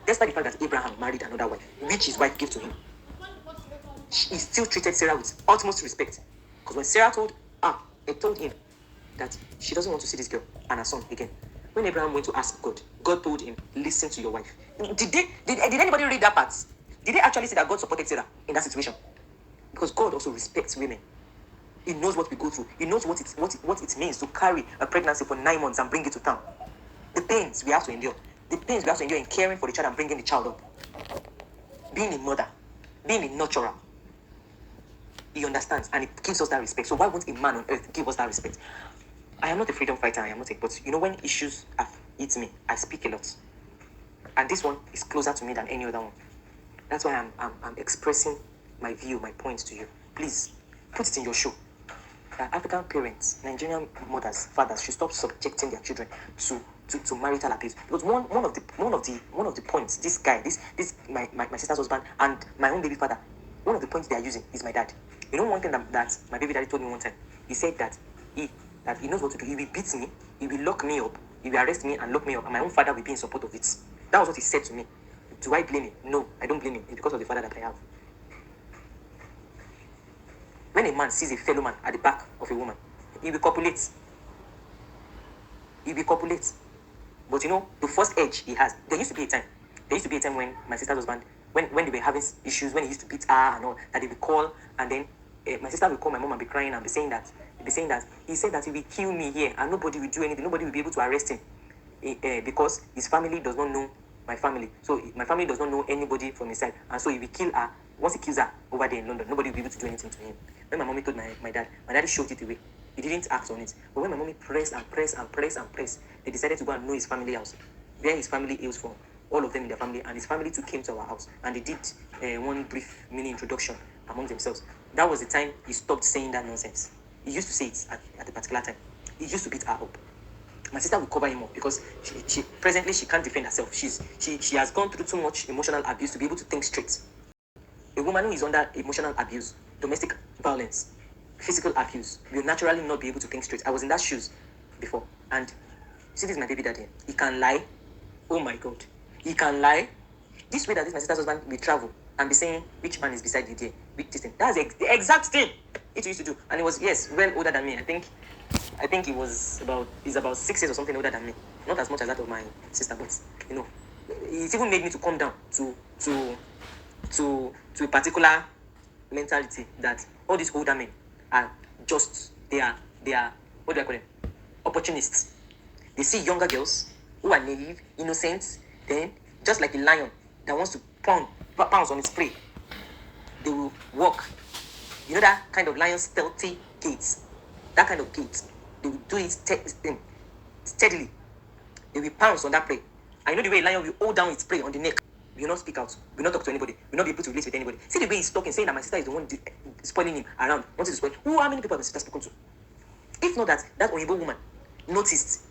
A: Despite the fact that Abraham married another wife, which his wife gave to him, he still treated Sarah with utmost respect. Because when Sarah told him that she doesn't want to see this girl and her son again. When Abraham went to ask God, God told him, listen to your wife. Did anybody read that part? Did they actually say that God supported Sarah in that situation? Because God also respects women. He knows what we go through. He knows what it means to carry a pregnancy for 9 months and bring it to town. The pains we have to endure. The pains we have to endure in caring for the child and bringing the child up. Being a mother, being a nurturer. He understands and it gives us that respect. So why won't a man on earth give us that respect? I am not a freedom fighter, I am not but when issues have hit me, I speak a lot. And this one is closer to me than any other one. That's why I'm expressing my view, my points to you. Please, put it in your show. African parents, Nigerian mothers, fathers should stop subjecting their children to marital abuse. Because one of the points, this guy, my sister's husband and my own baby father, one of the points they are using is my dad. One thing that my baby daddy told me one time, he said that he knows what to do. He will beat me, he will lock me up, he will arrest me and lock me up, and my own father will be in support of it. That was what he said to me. Do I blame him? No, I don't blame him. It's because of the father that I have. When a man sees a fellow man at the back of a woman, he will copulate. He will copulate. But the first edge he has, there used to be a time when my sister's husband, when they were having issues, when he used to beat her and all, that they would call, and then my sister would call my mom and be crying and be saying that he said that he will kill me here and nobody will do anything, nobody will be able to arrest him because his family does not know my family. So my family does not know anybody from his side, and so he will kill her. Once he kills her over there in London, nobody will be able to do anything to him. When my mommy told my daddy showed it away. He didn't act on it. But when my mommy pressed, they decided to go and know his family house, where his family hails from, all of them in their family, and his family too came to our house, and they did one brief mini introduction among themselves. That was the time he stopped saying that nonsense. He used to say it at a particular time. He used to beat her up. My sister will cover him up because she presently she can't defend herself. She has gone through too much emotional abuse to be able to think straight. A woman who is under emotional abuse, domestic violence, physical abuse, will naturally not be able to think straight. I was in that shoes before, and see, this is my baby daddy. He can lie. Oh my God, he can lie. This way that this my sister's husband will travel and be saying which man is beside you there, which this thing. That's the exact thing it used to do, and he was well older than me. I think he's about 6 years or something older than me. Not as much as that of my sister, but it even made me to come down to a particular mentality that all these older men are just they are what do I call them? Opportunists. They see younger girls who are naive, innocent, then just like a lion that wants to pounce on its prey, they will walk. That kind of lion stealthy gaits. That kind of gait. They will do it steadily. They will pounce on that prey. I know the way a lion will hold down its prey on the neck. Will not speak out, will not talk to anybody, will not be able to relate with anybody. See the way he's talking, saying that my sister is the one spoiling him around, wanting to spoil. How many people have my sister spoken to? If not that Oyibo woman noticed,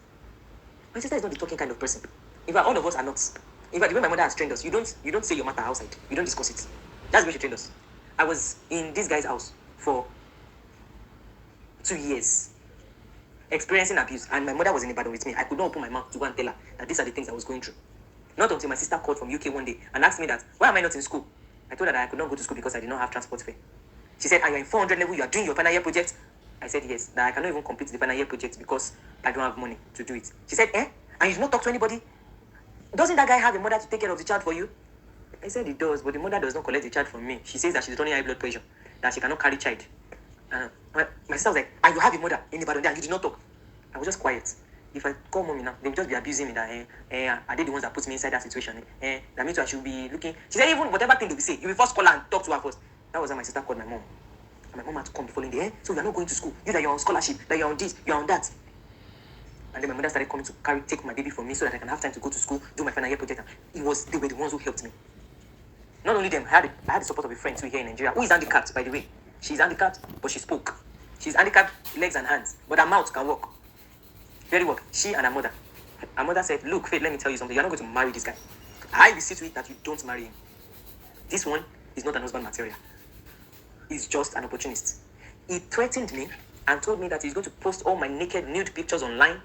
A: my sister is not the talking kind of person. In fact, all of us are not. In fact, the way my mother has trained us, you don't say your matter outside. You don't discuss it. That's the way she trained us. I was in this guy's house for 2 years, experiencing abuse, and my mother was in Ibadan with me. I could not open my mouth to go and tell her that these are the things I was going through. Not until my sister called from UK one day and asked me that, why am I not in school? I told her that I could not go to school because I did not have transport fare. She said, are you in 400 level? You are doing your final year project? I said, yes, that I cannot even complete the final year project because I don't have money to do it. She said, and you did not talk to anybody? Doesn't that guy have a mother to take care of the child for you? I said, he does, but the mother does not collect the child from me. She says that she's running high blood pressure, that she cannot carry child. My sister was like, and you have a mother in Ibadan and you did not talk. I was just quiet. If I call mommy now, they'll just be abusing me that are they the ones that put me inside that situation? That means I should be looking. She said, even whatever thing they will say, you will first call her and talk to her first. That was how my sister called my mom. And my mom had to come the following day. So you're not going to school. You that you're on scholarship, that you're on this, you're on that. And then my mother started coming to take my baby from me so that I can have time to go to school, do my final year project. They were the ones who helped me. Not only them, I had the support of a friend too here in Nigeria, who is handicapped, by the way. She's handicapped, but she spoke. She's handicapped, legs and hands, but her mouth can walk. Very well. She and her mother. Her mother said, look, Faith, let me tell you something. You're not going to marry this guy. I will see to it that you don't marry him. This one is not an husband material. He's just an opportunist. He threatened me and told me that he's going to post all my naked, nude pictures online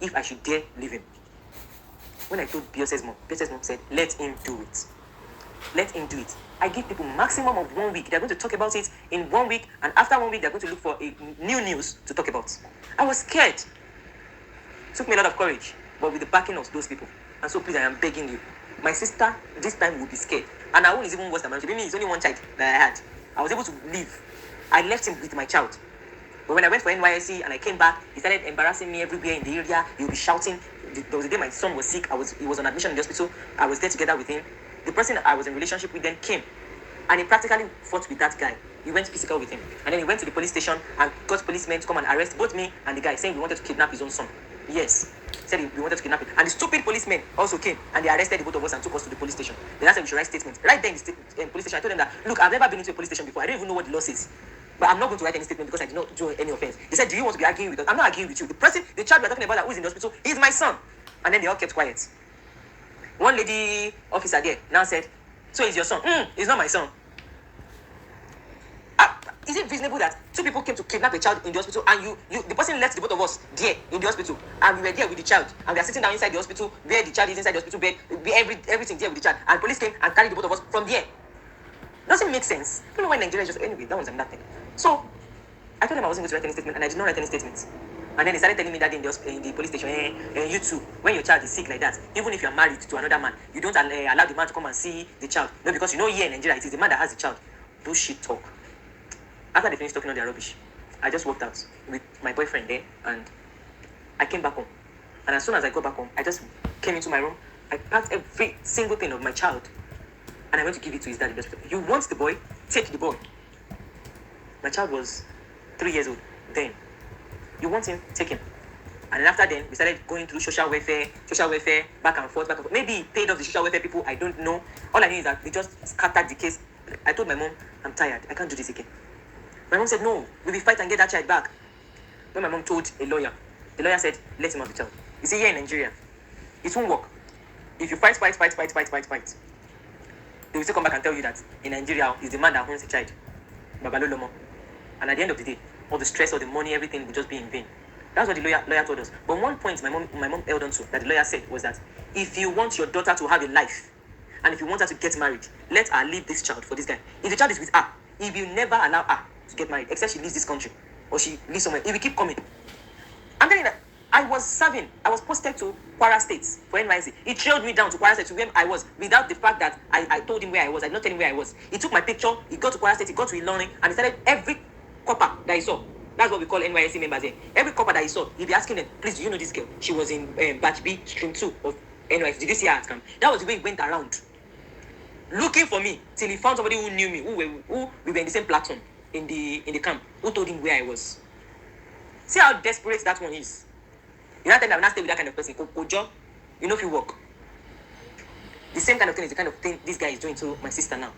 A: if I should dare leave him. When I told Beyonce's mom said, let him do it. Let him do it. I give people maximum of 1 week. They're going to talk about it in 1 week, and after 1 week, they're going to look for a new news to talk about. I was scared. It took me a lot of courage, but with the backing of those people. And so please, I am begging you. My sister this time will be scared. And our own is even worse than mine. It's only one child that I had. I was able to leave. I left him with my child. But when I went for NYSC and I came back, he started embarrassing me everywhere in the area. He would be shouting. There was a day my son was sick. He was on admission in the hospital. I was there together with him. The person I was in relationship with then came. And he practically fought with that guy. He went physical with him. And then he went to the police station and got policemen to come and arrest both me and the guy, saying we wanted to kidnap his own son. Yes. Said we wanted to kidnap him. And the stupid policemen also came and they arrested the both of us and took us to the police station. Then I said we should write statements. Right there in the police station, I told them that, look, I've never been into a police station before. I don't even know what the law says. But I'm not going to write any statement because I did not do any offense. He said, do you want to be arguing with us? I'm not arguing with you. The child we're talking about that who is in the hospital, he's my son. And then they all kept quiet. One lady officer there now said, so he's your son? He's not my son. Is it reasonable that two people came to kidnap a child in the hospital and the person left the both of us there in the hospital and we were there with the child and we are sitting down inside the hospital where the child is inside the hospital bed, everything there with the child, and police came and carried the both of us from there? Doesn't make sense. I don't know why Nigeria is just, anyway, that was nothing. So I told them I wasn't going to write any statement and I did not write any statements. And then they started telling me that in the police station, you too, when your child is sick like that, even if you are married to another man, you don't allow the man to come and see the child. No, because you know here in Nigeria, it is the man that has the child. Bullshit talk. After they finished talking all their rubbish, I just walked out with my boyfriend then and I came back home. And as soon as I got back home, I just came into my room, I packed every single thing of my child and I went to give it to his dad in the hospital. You want the boy? Take the boy. My child was 3 years old then. You want him? Take him. And then after then, we started going through social welfare, back and forth. Maybe he paid off the social welfare people, I don't know. All I know is that they just scattered the case. I told my mom, I'm tired, I can't do this again. My mom said, no, we will fight and get that child back. When my mom told a lawyer, the lawyer said, let him have the child. You see, here in Nigeria, it won't work. If you fight, they will still come back and tell you that in Nigeria, it's the man that owns the child. Babalolomo. And at the end of the day, all the stress, all the money, everything will just be in vain. That's what the lawyer told us. But one point my mom held on to, that the lawyer said, was that if you want your daughter to have a life, and if you want her to get married, let her leave this child for this guy. If the child is with her, he will never allow her to get married, except she leaves this country or she lives somewhere. He will keep coming. I'm telling you that I was posted to Kwara State for NYC. He trailed me down to Kwara State to where I was without the fact that I told him where I was. I did not tell him where I was. He took my picture, he got to Kwara State, he got to Ilorin, and he started every copper that he saw. That's what we call NYC members here. Every copper that he saw, he'd be asking them, please, do you know this girl? She was in batch B, stream 2 of NYC. Did you see her at camp? That was the way he went around, looking for me till he found somebody who knew me, who we were in the same platoon in the camp, who told him where I was. See how desperate that one is. You know, I will not stay with that kind of person. Ojo, you know if you work. The same kind of thing is the kind of thing this guy is doing to my sister now.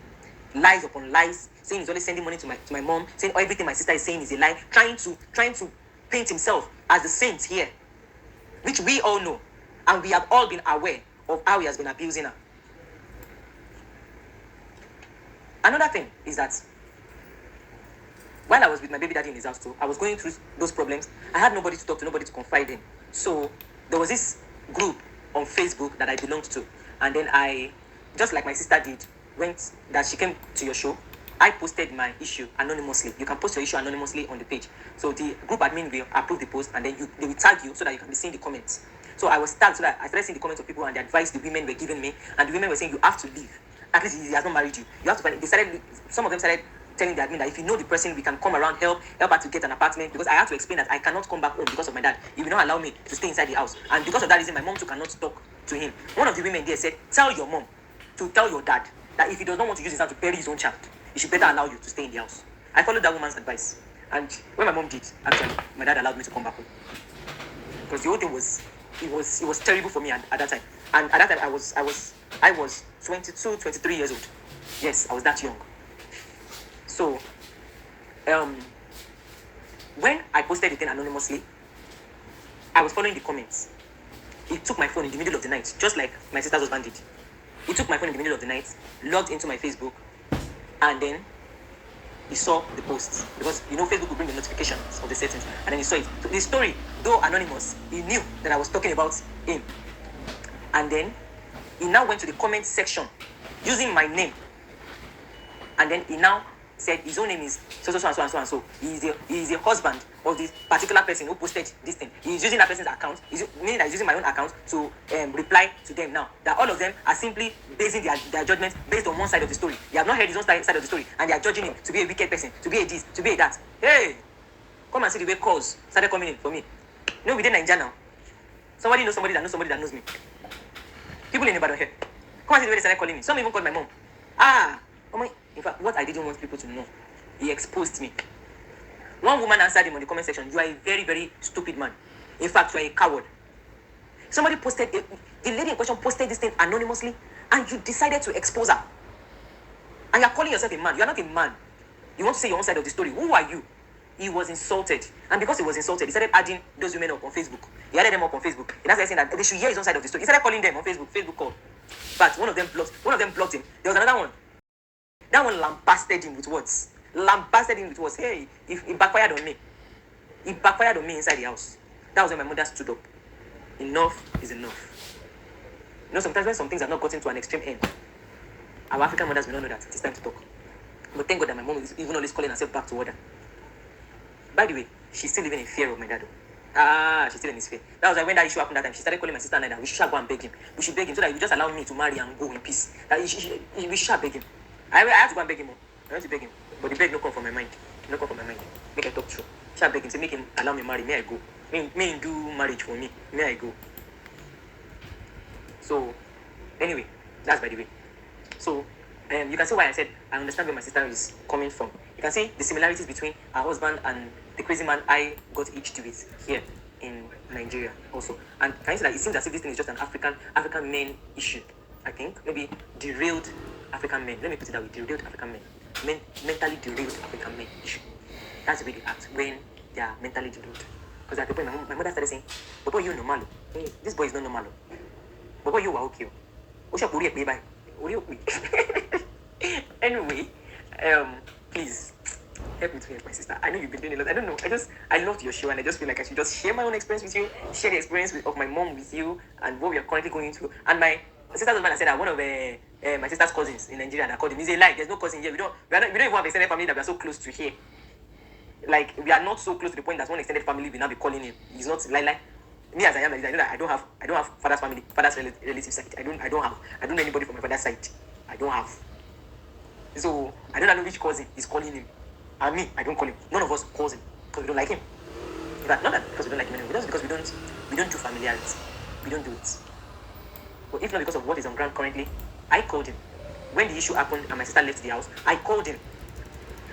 A: Lies upon lies, saying he's only sending money to my mom, saying everything my sister is saying is a lie, trying to paint himself as the saint here, which we all know, and we have all been aware of how he has been abusing her. Another thing is that while I was with my baby daddy in his house too, I was going through those problems. I had nobody to talk to, nobody to confide in. So there was this group on Facebook that I belonged to, and then I, just like my sister did, that she came to your show, I posted my issue anonymously. You can post your issue anonymously on the page. So the group admin will approve the post, and then they will tag you so that you can be seeing the comments. So I was tagged so that I started seeing the comments of people and the advice the women were giving me, and the women were saying you have to leave. At least he has not married you. You have to find. Some of them started telling the admin that if you know the person, we can come around, help her to get an apartment, because I had to explain that I cannot come back home because of my dad. He will not allow me to stay inside the house, and because of that reason, my mom too cannot talk to him. One of the women there said, tell your mom to tell your dad that if he does not want to use his hand to bury his own child, he should better allow you to stay in the house. I followed that woman's advice, and when my mom did, actually, my dad allowed me to come back home, because the whole thing was it was terrible for me at that time. And at that time, I was 22, 23 years old. Yes, I was that young. So, when I posted the thing anonymously, I was following the comments. He took my phone in the middle of the night, just like my sister's husband did. He took my phone in the middle of the night, logged into my Facebook, and then he saw the posts. Because, Facebook will bring the notifications of the settings, and then he saw it. So the story, though anonymous, he knew that I was talking about him. And then, he now went to the comment section, using my name, And then he now said his own name is so so so and so and so and so. He is the husband of this particular person who posted this thing. He is using that person's account, meaning that he's using my own account to reply to them now. That all of them are simply basing their judgment based on one side of the story. They have not heard his own side of the story, and they are judging him to be a wicked person, to be a this, to be a that. Hey, come and see the way calls started coming in for me. You know, within Nigeria now, somebody knows somebody that knows somebody that knows me. People in Ibadan here. Come and see the way they started calling me. Some even called my mom. Oh my, in fact, what I didn't want people to know, he exposed me. One woman answered him on the comment section, "You are a very, very stupid man. In fact, you are a coward." Somebody posted, the lady in question posted this thing anonymously, and you decided to expose her. And you are calling yourself a man. You are not a man. You want to say your own side of the story. Who are you? He was insulted. And because he was insulted, he started adding those women up on Facebook. He added them up on Facebook. And that's saying that they should hear his own side of the story. He started calling them on Facebook call. But one of them blocked him. There was another one. That one lambasted him with words. Hey, it backfired on me. It backfired on me inside the house. That was when my mother stood up. Enough is enough. You know, sometimes when some things have not gotten to an extreme end, our African mothers may not know that it's time to talk. But thank God that my mom is even always calling herself back to order. By the way, she's still living in fear of my dad. She's still in his fear. That was like when that issue happened that time. She started calling my sister and I that we should go and beg him. We should beg him so that he will just allow me to marry and go in peace. That we should beg him. I have to go and beg him. I want to beg him. But the beg no come from my mind. No come from my mind. Make I talk true. Shall beg him, say make him allow me marry. May I go? May him do marriage for me. May I go? So, anyway, that's by the way. So, you can see why I said I understand where my sister is coming from. You can see the similarities between her husband and the crazy man I got hitched with here in Nigeria also. And can you see that it seems as if this thing is just an African men issue? I think maybe derailed African men. Let me put it that way: derailed African men, mentally derailed African men issue. That's the way they act when they are mentally derailed. Because at the point my mother started saying, "Bobo, you normal. Hey, this boy is not normal. Bobo, you are okay. Anyway, please help me to help my sister. I know you've been doing a lot. I don't know. I loved your show and I just feel like I should just share my own experience with you, share the experience of my mom with you and what we are currently going through. And my sister's husband said that one of my sister's cousins in Nigeria that called him. He said, like, there's no cousin here. We don't even have extended family that we are so close to here. Like, we are not so close to the point that one extended family will now be calling him. He's not like me as I am. I know that I don't have father's family, father's relative side. I don't know anybody from my father's side. I don't have. So I don't know which cousin is calling him. And me, I don't call him. None of us calls him because we don't like him. In fact, not that because we don't like him anymore, just because we don't do familiarity. We don't do it. But if not because of what is on ground currently, I called him. When the issue happened and my sister left the house, I called him.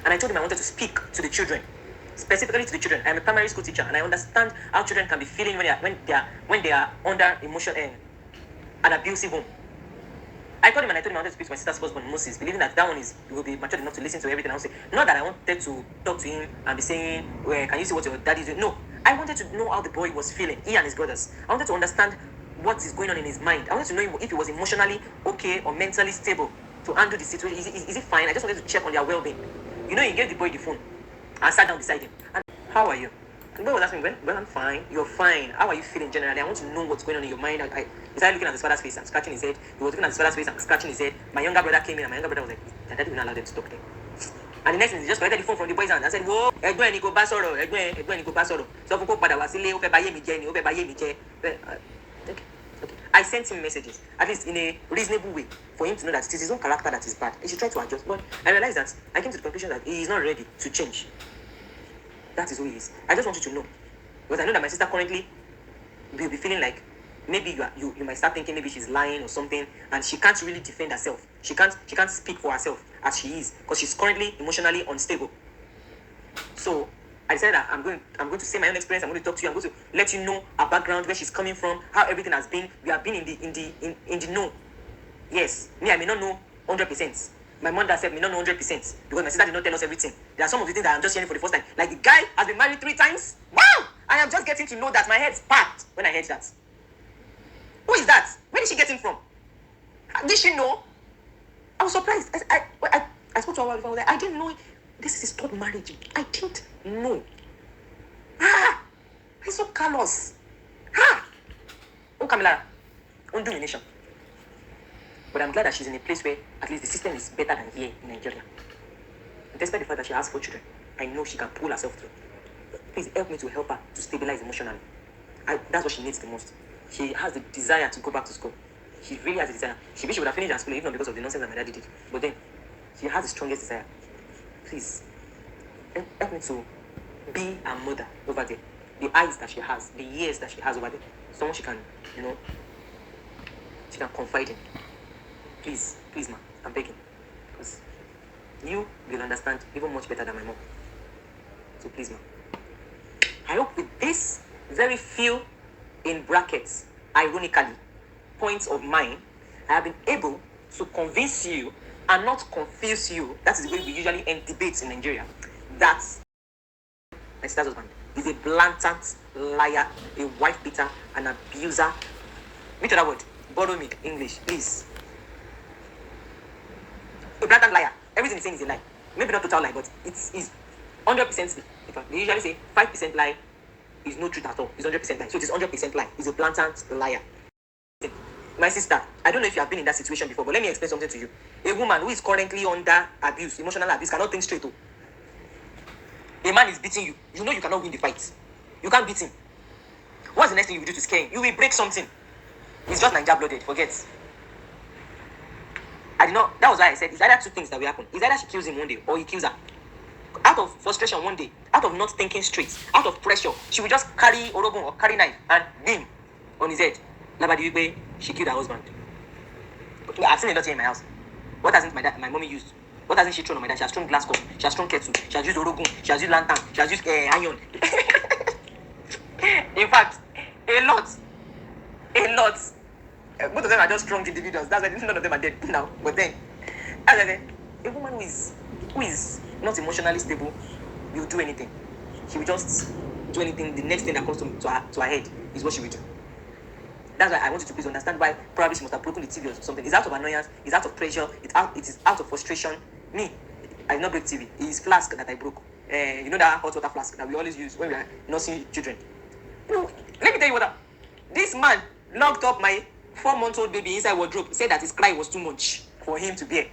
A: And I told him I wanted to speak to the children. Specifically to the children. I'm a primary school teacher and I understand how children can be feeling when they are under emotional an abusive home. I called him and I told him I wanted to speak to my sister's husband, Moses, believing that one will be mature enough to listen to everything I would say. Not that I wanted to talk to him and be saying, well, can you see what your daddy is doing? No, I wanted to know how the boy was feeling, he and his brothers. I wanted to understand what is going on in his mind. I wanted to know if he was emotionally okay or mentally stable to handle the situation. Is he fine? I just wanted to check on their well-being. You know, he gave the boy the phone and sat down beside him. And how are you? The boy was asking me, well, I'm fine. You're fine. How are you feeling generally? I want to know what's going on in your mind. He started looking at his father's face and scratching his head. He was looking at his father's face and scratching his head. My younger brother came in and my younger brother was like, Dad, didn't allow them to talk there. And the next thing, he just collected the phone from the boy's hand and said, whoa, ẹ̀gbọ́n ẹni kò bá sọ̀rọ̀, ẹ̀gbọ́n ẹni kò bá sọ̀rọ̀. Sọ fún kó padà wá sílé, ó fẹ́ báyé mi jẹ́ ni, ó fẹ́ báyé mi jẹ́. Okay. I sent him messages, at least in a reasonable way, for him to know that it is his own character that is bad. He should try to adjust. But I realized that I came to the conclusion that he is not ready to change. That is who he is. I just want you to know. Because I know that my sister currently will be feeling like maybe you might start thinking maybe she's lying or something, and she can't really defend herself. She can't speak for herself as she is because she's currently emotionally unstable. So I decided that I'm going to say my own experience. I'm going to talk to you. I'm going to let you know her background, where she's coming from, how everything has been. We have been in the know. Yes, me, I may not know 100%. My mother said me not know 100% because my sister did not tell us everything. There are some of the things that I'm just hearing for the first time. Like the guy has been married 3 times. Wow! I am just getting to know that. My head's packed when I heard that. Who is that? Where did she get him from? Did she know? I was surprised. I spoke to her before. I didn't know this is his 3rd marriage. I didn't know. He's so callous. Oh, Camila. Domination. But I'm glad that she's in a place where at least the system is better than here in Nigeria. despite the fact that she has 4 children, I know she can pull herself through. Please help me to help her to stabilize emotionally. That's what she needs the most. She has the desire to go back to school. She really has a desire. She wish she would have finished her school, even not because of the nonsense that my daddy did. But then, she has the strongest desire. Please, help me to be a mother over there. The eyes that she has, the ears that she has over there. Someone she can, she can confide in. Please, ma, I'm begging. Because you will understand even much better than my mom. So please, ma. I hope with this very few, in brackets, ironically, points of mine, I have been able to convince you and not confuse you. That is the way we usually end debates in Nigeria. That my sister's husband is a blatant liar, a wife beater, an abuser. Which other word? Borrow me English, please. A blatant liar. Everything he's saying is a lie. Maybe not total lie, but it is 100%. In fact, they usually say 5% lie is no truth at all. It's 100% lie. So it is 100% lie. He's a blatant liar. My sister, I don't know if you have been in that situation before, but let me explain something to you. A woman who is currently under abuse, emotional abuse, cannot think straight. A man is beating you. You know you cannot win the fight. You can't beat him. What's the next thing you will do to scare him? You will break something. It's just Niger blooded. Forget. I did not. That was why I said it's either 2 things that will happen. It's either she kills him one day or he kills her. Out of frustration one day, out of not thinking straight, out of pressure, she will just carry orogun or carry knife and beam on his head. Labadi, she killed her husband. I've seen a lot here in my house. What hasn't my mommy used? What hasn't she thrown on my dad? She has thrown glass cup. She has thrown kettle. She has used orogun. She has used lantern. She has used iron. In fact, a lot. Both of them are just strong individuals. That's why none of them are dead now. But then, as I said, a woman who is not emotionally stable will do anything. She will just do anything. The next thing that comes to her head is what she will do. That's why I want you to please understand why probably she must have broken the TV or something. It's out of annoyance, it's out of pressure, it is out of frustration. Me, I did not break TV. It is flask that I broke. You know that hot water flask that we always use when we are nursing children. Let me tell you what. This man locked up my 4-month-old baby inside wardrobe. Said that his cry was too much for him to bear.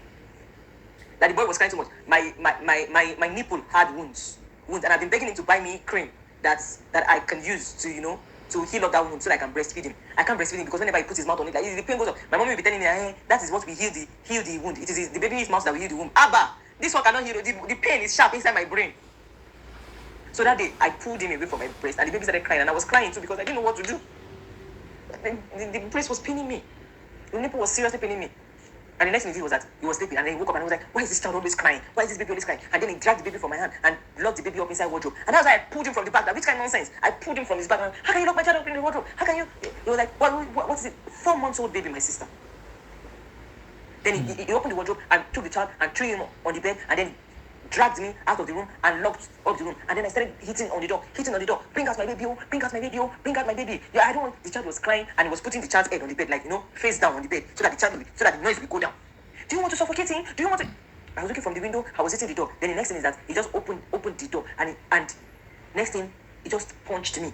A: That the boy was crying too much. My nipple had wounds, and I've been begging him to buy me cream that I can use to to heal up that wound so that I can breastfeed him. I can't breastfeed him because whenever he puts his mouth on it, like the pain goes up. My mom will be telling me, that is what we heal the wound. It is the baby's mouth that will heal the wound. Abba, this one cannot heal. The pain is sharp inside my brain. So that day, I pulled him away from my breast, and the baby started crying, and I was crying too because I didn't know what to do. The breast was paining me. The nipple was seriously paining me. And the next thing he did was that he was sleeping, and then he woke up and he was like, why is this child always crying? Why is this baby always crying? And then he dragged the baby from my hand and locked the baby up inside wardrobe. And that's why I pulled him from the back. Which kind of nonsense? I pulled him from his back. How can you lock my child up in the wardrobe? How can you? He was like, what is it? 4-month-old baby, my sister. Then he opened the wardrobe and took the child and threw him on the bed, and then dragged me out of the room and locked up the room. And then I started hitting on the door. Bring out my baby, oh, bring out my baby, oh, bring out my baby. Yeah, I don't want. The child was crying, and he was putting the child's head on the bed, like, face down on the bed, so that the noise will go down. Do you want to suffocate him? Do you want to? I was looking from the window. I was hitting the door. Then the next thing is that he just opened the door, and next thing he just punched me.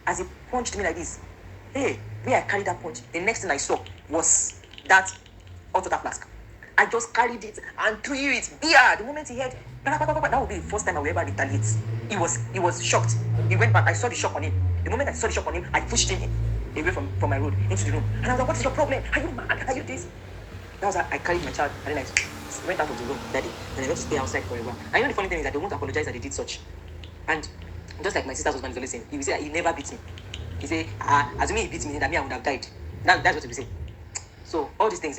A: As he punched me like this, hey, where I carried that punch, the next thing I saw was that hot water flask. I just carried it and threw it. Yeah, the moment he heard, that would be the first time I will ever retaliate. He was shocked. He went back. I saw the shock on him. The moment I saw the shock on him, I pushed him away from my road into the room. And I was like, what is your problem? Are you mad? Are you this? That was how I carried my child, and then I went out of the room, daddy, and I went to stay outside for a while. I know the funny thing is that they won't apologize that they did such. And just like my sister's husband is always saying, he will say that he never beat me. He say, assuming he beat me, that me I would have died. That's what he will say. So all these things,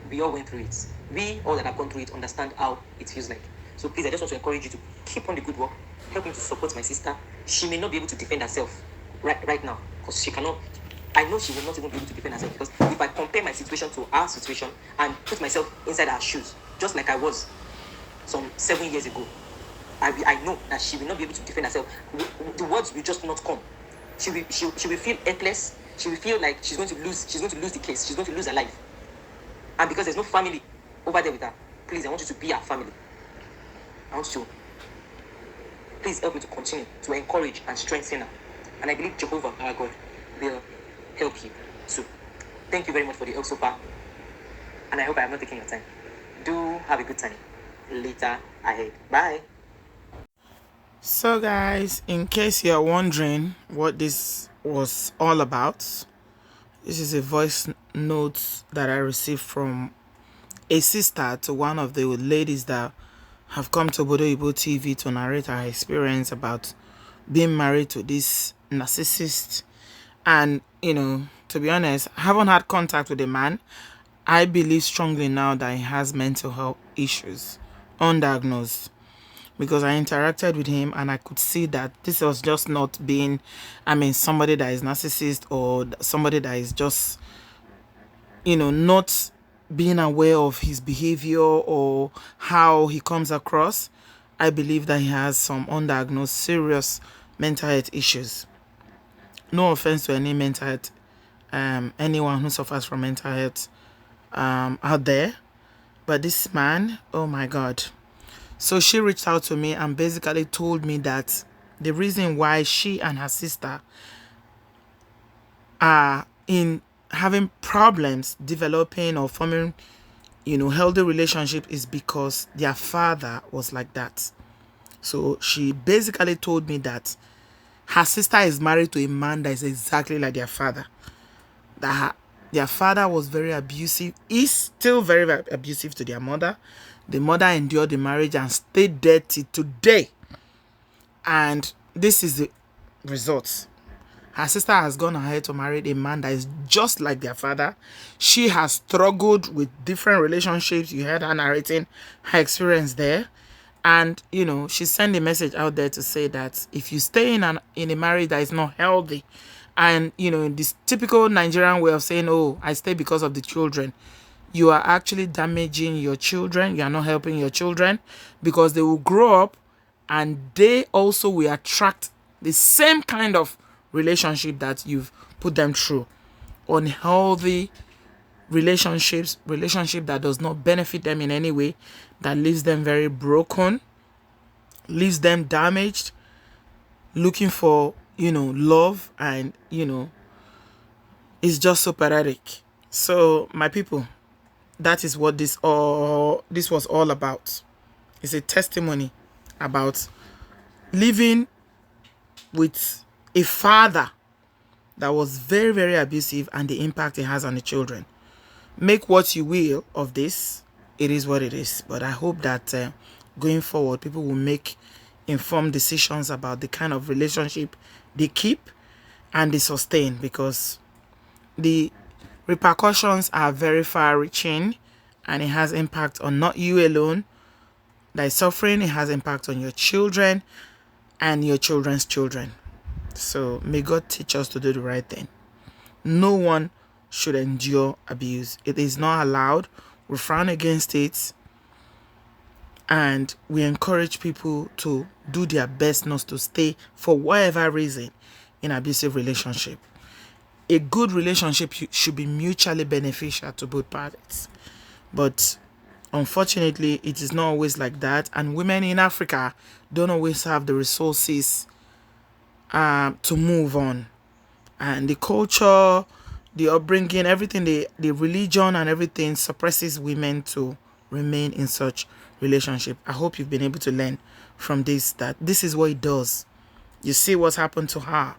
A: we all went through it. We all that have gone through it understand how it feels like. So please, I just want to encourage you to keep on the good work. Help me to support my sister. She may not be able to defend herself right now because she cannot. I know she will not even be able to defend herself because if I compare my situation to her situation and put myself inside her shoes, just like I was some 7 years ago, I know that she will not be able to defend herself. The words will just not come. She will feel helpless. She will feel like she's going to lose the case. She's going to lose her life. And because there's no family over there with her, please, I want you to be her family. I want you to please help me to continue to encourage and strengthen her. And I believe Jehovah, our God, will help you. So, thank you very much for the help so far. And I hope I have not taken your time. Do have a good time. later ahead. Bye.
B: So guys, in case you're wondering what this was all about, this is a voice note that I received from a sister to one of the ladies that have come to Obodo TV to narrate her experience about being married to this narcissist. And, to be honest, I haven't had contact with a man. I believe strongly now that he has mental health issues, undiagnosed, because I interacted with him and I could see that this was just not being, somebody that is narcissist or somebody that is just, not being aware of his behavior or how he comes across. I believe that he has some undiagnosed serious mental health issues. No offense to any mental health, anyone who suffers from mental health out there, but this man, oh my God. So she reached out to me and basically told me that the reason why she and her sister are in having problems developing or forming, healthy relationship is because their father was like that. So she basically told me that her sister is married to a man that is exactly like their father. That their father was very abusive, is still very, very abusive to their mother. The mother endured the marriage and stayed there till today. And this is the result. Her sister has gone ahead to marry a man that is just like their father. She has struggled with different relationships. You heard her narrating her experience there. And, she sent a message out there to say that if you stay in a marriage that is not healthy, and, this typical Nigerian way of saying, oh, I stay because of the children, you are actually damaging your children. You are not helping your children, because they will grow up and they also will attract the same kind of relationship that you've put them through. Unhealthy relationship that does not benefit them in any way, that leaves them very broken, leaves them damaged, looking for, love, and, it's just so pathetic. So my people, that is what this was all about. It's a testimony about living with a father that was very, very abusive and the impact it has on the children. Make what you will of this. It is what it is. But I hope that going forward, people will make informed decisions about the kind of relationship they keep and they sustain, because the repercussions are very far-reaching and it has impact on not you alone that is suffering. It has impact on your children and your children's children. So may God teach us to do the right thing. No one should endure abuse. It is not allowed. We frown against it. And we encourage people to do their best not to stay, for whatever reason, in abusive relationship. A good relationship should be mutually beneficial to both parties. But unfortunately, it is not always like that. And women in Africa don't always have the resources to move on. And the culture, the upbringing, everything, the religion and everything suppresses women to remain in such relationship. I hope you've been able to learn from this, that this is what it does. You see what's happened to her,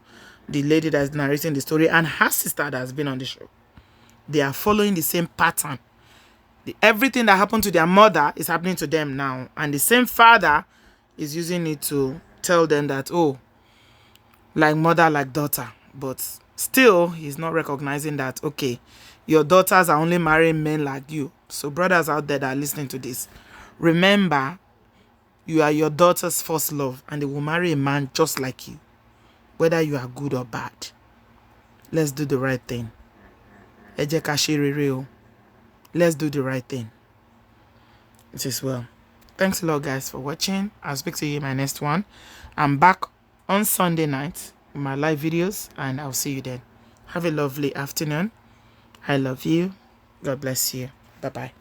B: the lady that's narrating the story, and her sister that has been on the show. They are following the same pattern. Everything that happened to their mother is happening to them now. And the same father is using it to tell them that, oh, like mother, like daughter. But still, he's not recognizing that, okay, your daughters are only marrying men like you. So brothers out there that are listening to this, remember, you are your daughter's first love, and they will marry a man just like you, whether you are good or bad. Let's do the right thing. Ẹ jẹ́ ká ṣe rere o. Let's do the right thing. It is well. Thanks a lot, guys, for watching. I'll speak to you in my next one. I'm back on Sunday night with my live videos, and I'll see you then. Have a lovely afternoon. I love you. God bless you. Bye-bye.